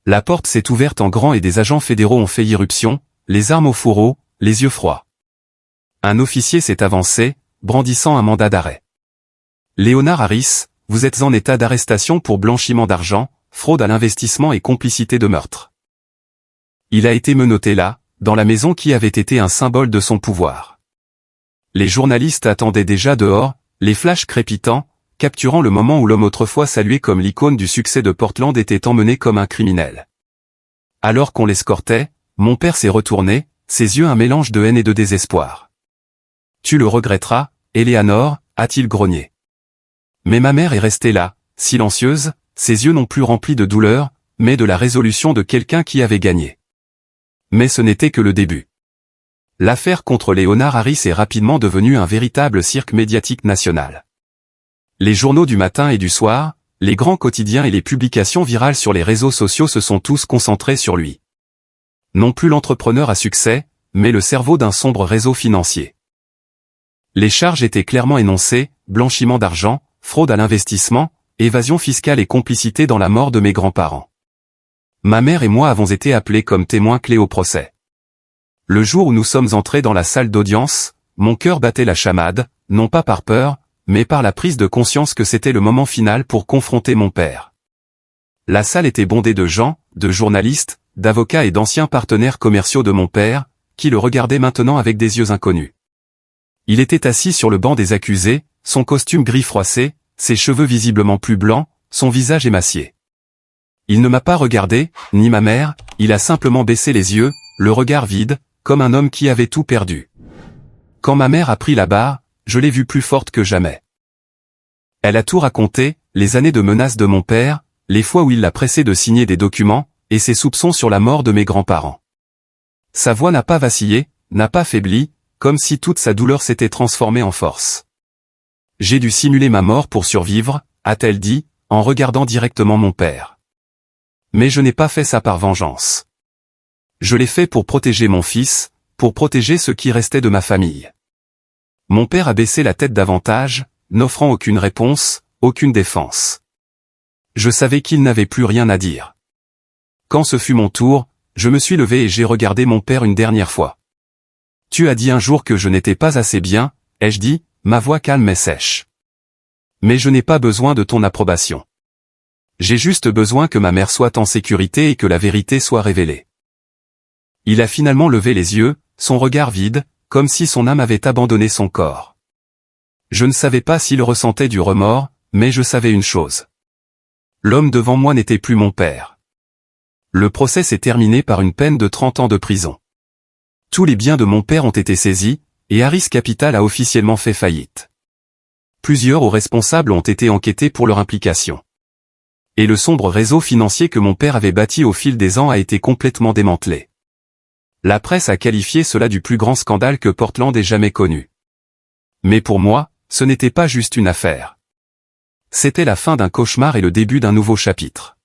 La porte s'est ouverte en grand et des agents fédéraux ont fait irruption, les armes au fourreau, les yeux froids. Un officier s'est avancé, brandissant un mandat d'arrêt. « Léonard Harris, vous êtes en état d'arrestation pour blanchiment d'argent, fraude à l'investissement et complicité de meurtre. » Il a été menotté là, dans la maison qui avait été un symbole de son pouvoir. Les journalistes attendaient déjà dehors, les flashs crépitants, capturant le moment où l'homme autrefois salué comme l'icône du succès de Portland était emmené comme un criminel. Alors qu'on l'escortait, mon père s'est retourné, ses yeux un mélange de haine et de désespoir. « Tu le regretteras, Eleanor » a-t-il grogné. Mais ma mère est restée là, silencieuse, ses yeux non plus remplis de douleur, mais de la résolution de quelqu'un qui avait gagné. Mais ce n'était que le début. L'affaire contre Léonard Harris est rapidement devenue un véritable cirque médiatique national. Les journaux du matin et du soir, les grands quotidiens et les publications virales sur les réseaux sociaux se sont tous concentrés sur lui. Non plus l'entrepreneur à succès, mais le cerveau d'un sombre réseau financier. Les charges étaient clairement énoncées, blanchiment d'argent, fraude à l'investissement, évasion fiscale et complicité dans la mort de mes grands-parents. Ma mère et moi avons été appelés comme témoins clés au procès. Le jour où nous sommes entrés dans la salle d'audience, mon cœur battait la chamade, non pas par peur, mais par la prise de conscience que c'était le moment final pour confronter mon père. La salle était bondée de gens, de journalistes, d'avocats et d'anciens partenaires commerciaux de mon père, qui le regardaient maintenant avec des yeux inconnus. Il était assis sur le banc des accusés, son costume gris froissé, ses cheveux visiblement plus blancs, son visage émacié. Il ne m'a pas regardé, ni ma mère, il a simplement baissé les yeux, le regard vide, comme un homme qui avait tout perdu. Quand ma mère a pris la barre, je l'ai vue plus forte que jamais. Elle a tout raconté, les années de menaces de mon père, les fois où il l'a pressé de signer des documents, et ses soupçons sur la mort de mes grands-parents. Sa voix n'a pas vacillé, n'a pas faibli, comme si toute sa douleur s'était transformée en force. J'ai dû simuler ma mort pour survivre, a-t-elle dit, en regardant directement mon père. Mais je n'ai pas fait ça par vengeance. Je l'ai fait pour protéger mon fils, pour protéger ce qui restait de ma famille. Mon père a baissé la tête davantage, n'offrant aucune réponse, aucune défense. Je savais qu'il n'avait plus rien à dire. Quand ce fut mon tour, je me suis levé et j'ai regardé mon père une dernière fois. « Tu as dit un jour que je n'étais pas assez bien, » ai-je dit, ma voix calme et sèche. « Mais je n'ai pas besoin de ton approbation. J'ai juste besoin que ma mère soit en sécurité et que la vérité soit révélée. » Il a finalement levé les yeux, son regard vide, comme si son âme avait abandonné son corps. Je ne savais pas s'il ressentait du remords, mais je savais une chose. L'homme devant moi n'était plus mon père. Le procès s'est terminé par une peine de 30 ans de prison. Tous les biens de mon père ont été saisis, et Harris Capital a officiellement fait faillite. Plusieurs hauts responsables ont été enquêtés pour leur implication. Et le sombre réseau financier que mon père avait bâti au fil des ans a été complètement démantelé. La presse a qualifié cela du plus grand scandale que Portland ait jamais connu. Mais pour moi, ce n'était pas juste une affaire. C'était la fin d'un cauchemar et le début d'un nouveau chapitre.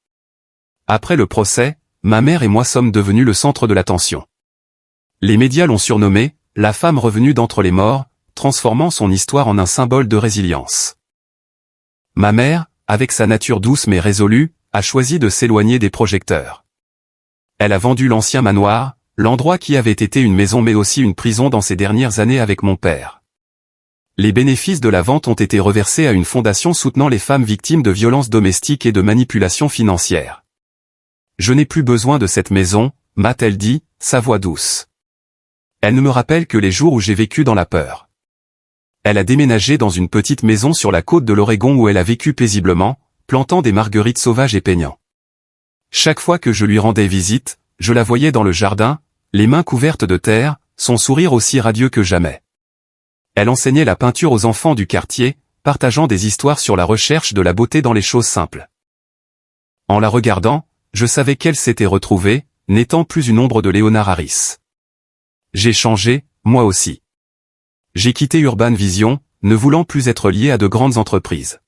Après le procès, ma mère et moi sommes devenus le centre de l'attention. Les médias l'ont surnommée « la femme revenue d'entre les morts », transformant son histoire en un symbole de résilience. Ma mère, avec sa nature douce mais résolue, a choisi de s'éloigner des projecteurs. Elle a vendu l'ancien manoir, l'endroit qui avait été une maison mais aussi une prison dans ses dernières années avec mon père. Les bénéfices de la vente ont été reversés à une fondation soutenant les femmes victimes de violences domestiques et de manipulations financières. Je n'ai plus besoin de cette maison, m'a-t-elle dit, sa voix douce. Elle ne me rappelle que les jours où j'ai vécu dans la peur. Elle a déménagé dans une petite maison sur la côte de l'Oregon où elle a vécu paisiblement, plantant des marguerites sauvages et peignant. Chaque fois que je lui rendais visite, je la voyais dans le jardin, les mains couvertes de terre, son sourire aussi radieux que jamais. Elle enseignait la peinture aux enfants du quartier, partageant des histoires sur la recherche de la beauté dans les choses simples. En la regardant, je savais qu'elle s'était retrouvée, n'étant plus une ombre de Léonard Harris. J'ai changé, moi aussi. J'ai quitté Urban Vision, ne voulant plus être lié à de grandes entreprises.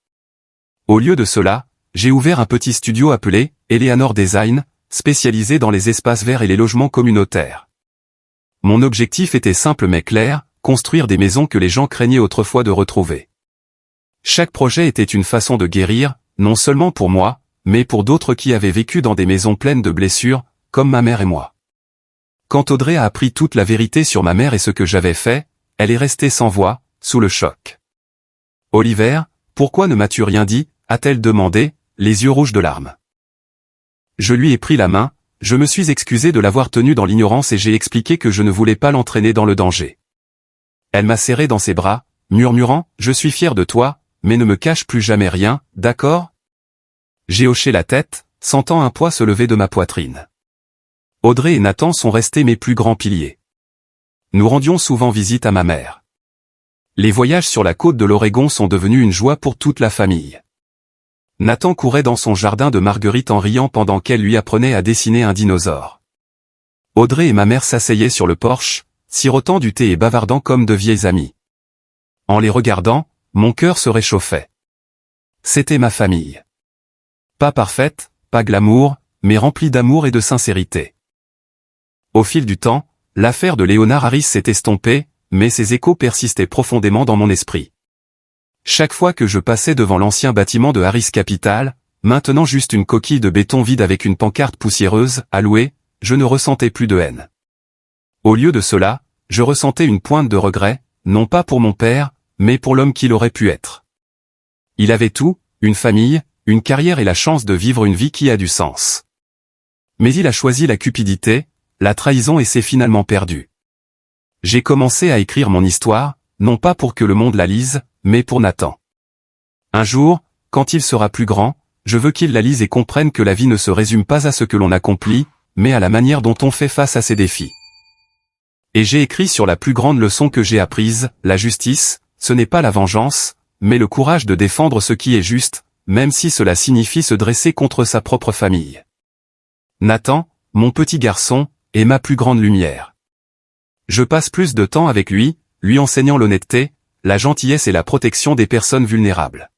Au lieu de cela, j'ai ouvert un petit studio appelé Eleanor Design, spécialisé dans les espaces verts et les logements communautaires. Mon objectif était simple mais clair, construire des maisons que les gens craignaient autrefois de retrouver. Chaque projet était une façon de guérir, non seulement pour moi, mais pour d'autres qui avaient vécu dans des maisons pleines de blessures, comme ma mère et moi. Quand Audrey a appris toute la vérité sur ma mère et ce que j'avais fait, elle est restée sans voix, sous le choc. « Oliver, pourquoi ne m'as-tu rien dit ?» a-t-elle demandé, les yeux rouges de larmes. Je lui ai pris la main, je me suis excusé de l'avoir tenue dans l'ignorance et j'ai expliqué que je ne voulais pas l'entraîner dans le danger. Elle m'a serré dans ses bras, murmurant « Je suis fier de toi, mais ne me cache plus jamais rien, d'accord ?» J'ai hoché la tête, sentant un poids se lever de ma poitrine. Audrey et Nathan sont restés mes plus grands piliers. Nous rendions souvent visite à ma mère. Les voyages sur la côte de l'Oregon sont devenus une joie pour toute la famille. Nathan courait dans son jardin de marguerites en riant pendant qu'elle lui apprenait à dessiner un dinosaure. Audrey et ma mère s'asseyaient sur le porche, sirotant du thé et bavardant comme de vieilles amies. En les regardant, mon cœur se réchauffait. C'était ma famille. Pas parfaite, pas glamour, mais remplie d'amour et de sincérité. Au fil du temps, l'affaire de Léonard Harris s'est estompée, mais ses échos persistaient profondément dans mon esprit. Chaque fois que je passais devant l'ancien bâtiment de Harris Capital, maintenant juste une coquille de béton vide avec une pancarte poussiéreuse, à louer, je ne ressentais plus de haine. Au lieu de cela, je ressentais une pointe de regret, non pas pour mon père, mais pour l'homme qu'il aurait pu être. Il avait tout, une famille, une carrière et la chance de vivre une vie qui a du sens. Mais il a choisi la cupidité, la trahison et s'est finalement perdu. J'ai commencé à écrire mon histoire, non pas pour que le monde la lise, mais pour Nathan. Un jour, quand il sera plus grand, je veux qu'il la lise et comprenne que la vie ne se résume pas à ce que l'on accomplit, mais à la manière dont on fait face à ses défis. Et j'ai écrit sur la plus grande leçon que j'ai apprise, la justice, ce n'est pas la vengeance, mais le courage de défendre ce qui est juste, même si cela signifie se dresser contre sa propre famille. Nathan, mon petit garçon, est ma plus grande lumière. Je passe plus de temps avec lui enseignant l'honnêteté, la gentillesse et la protection des personnes vulnérables.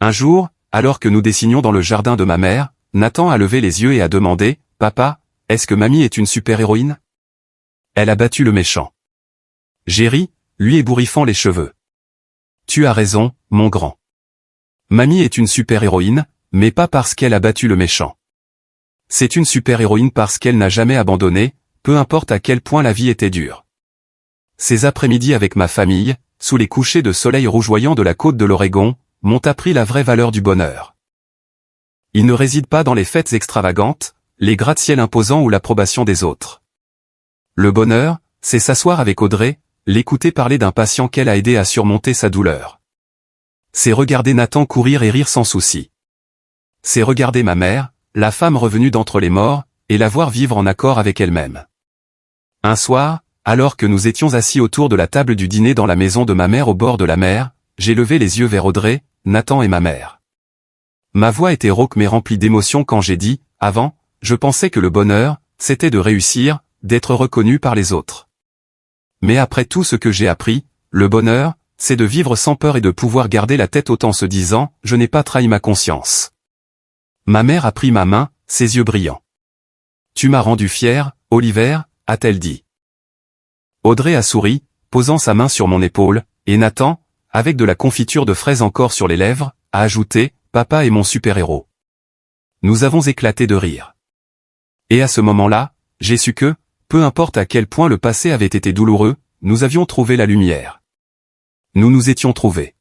Un jour, alors que nous dessinions dans le jardin de ma mère, Nathan a levé les yeux et a demandé « Papa, est-ce que mamie est une super-héroïne ?» Elle a battu le méchant. J'ai ri, lui ébouriffant les cheveux. Tu as raison, mon grand. Mamie est une super-héroïne, mais pas parce qu'elle a battu le méchant. C'est une super-héroïne parce qu'elle n'a jamais abandonné, peu importe à quel point la vie était dure. Ces après-midi avec ma famille, sous les couchers de soleil rougeoyants de la côte de l'Oregon, m'ont appris la vraie valeur du bonheur. Il ne réside pas dans les fêtes extravagantes, les gratte-ciel imposants ou l'approbation des autres. Le bonheur, c'est s'asseoir avec Audrey, l'écouter parler d'un patient qu'elle a aidé à surmonter sa douleur. C'est regarder Nathan courir et rire sans souci. C'est regarder ma mère, la femme revenue d'entre les morts, et la voir vivre en accord avec elle-même. Un soir, alors que nous étions assis autour de la table du dîner dans la maison de ma mère au bord de la mer, j'ai levé les yeux vers Audrey, Nathan et ma mère. Ma voix était rauque mais remplie d'émotion quand j'ai dit, avant, je pensais que le bonheur, c'était de réussir, d'être reconnu par les autres. Mais après tout ce que j'ai appris, le bonheur, c'est de vivre sans peur et de pouvoir garder la tête haute en se disant, je n'ai pas trahi ma conscience. Ma mère a pris ma main, ses yeux brillants. Tu m'as rendu fier, Oliver, a-t-elle dit. Audrey a souri, posant sa main sur mon épaule, et Nathan, avec de la confiture de fraises encore sur les lèvres, a ajouté, papa est mon super-héros. Nous avons éclaté de rire. Et à ce moment-là, j'ai su que, peu importe à quel point le passé avait été douloureux, nous avions trouvé la lumière. Nous nous étions trouvés.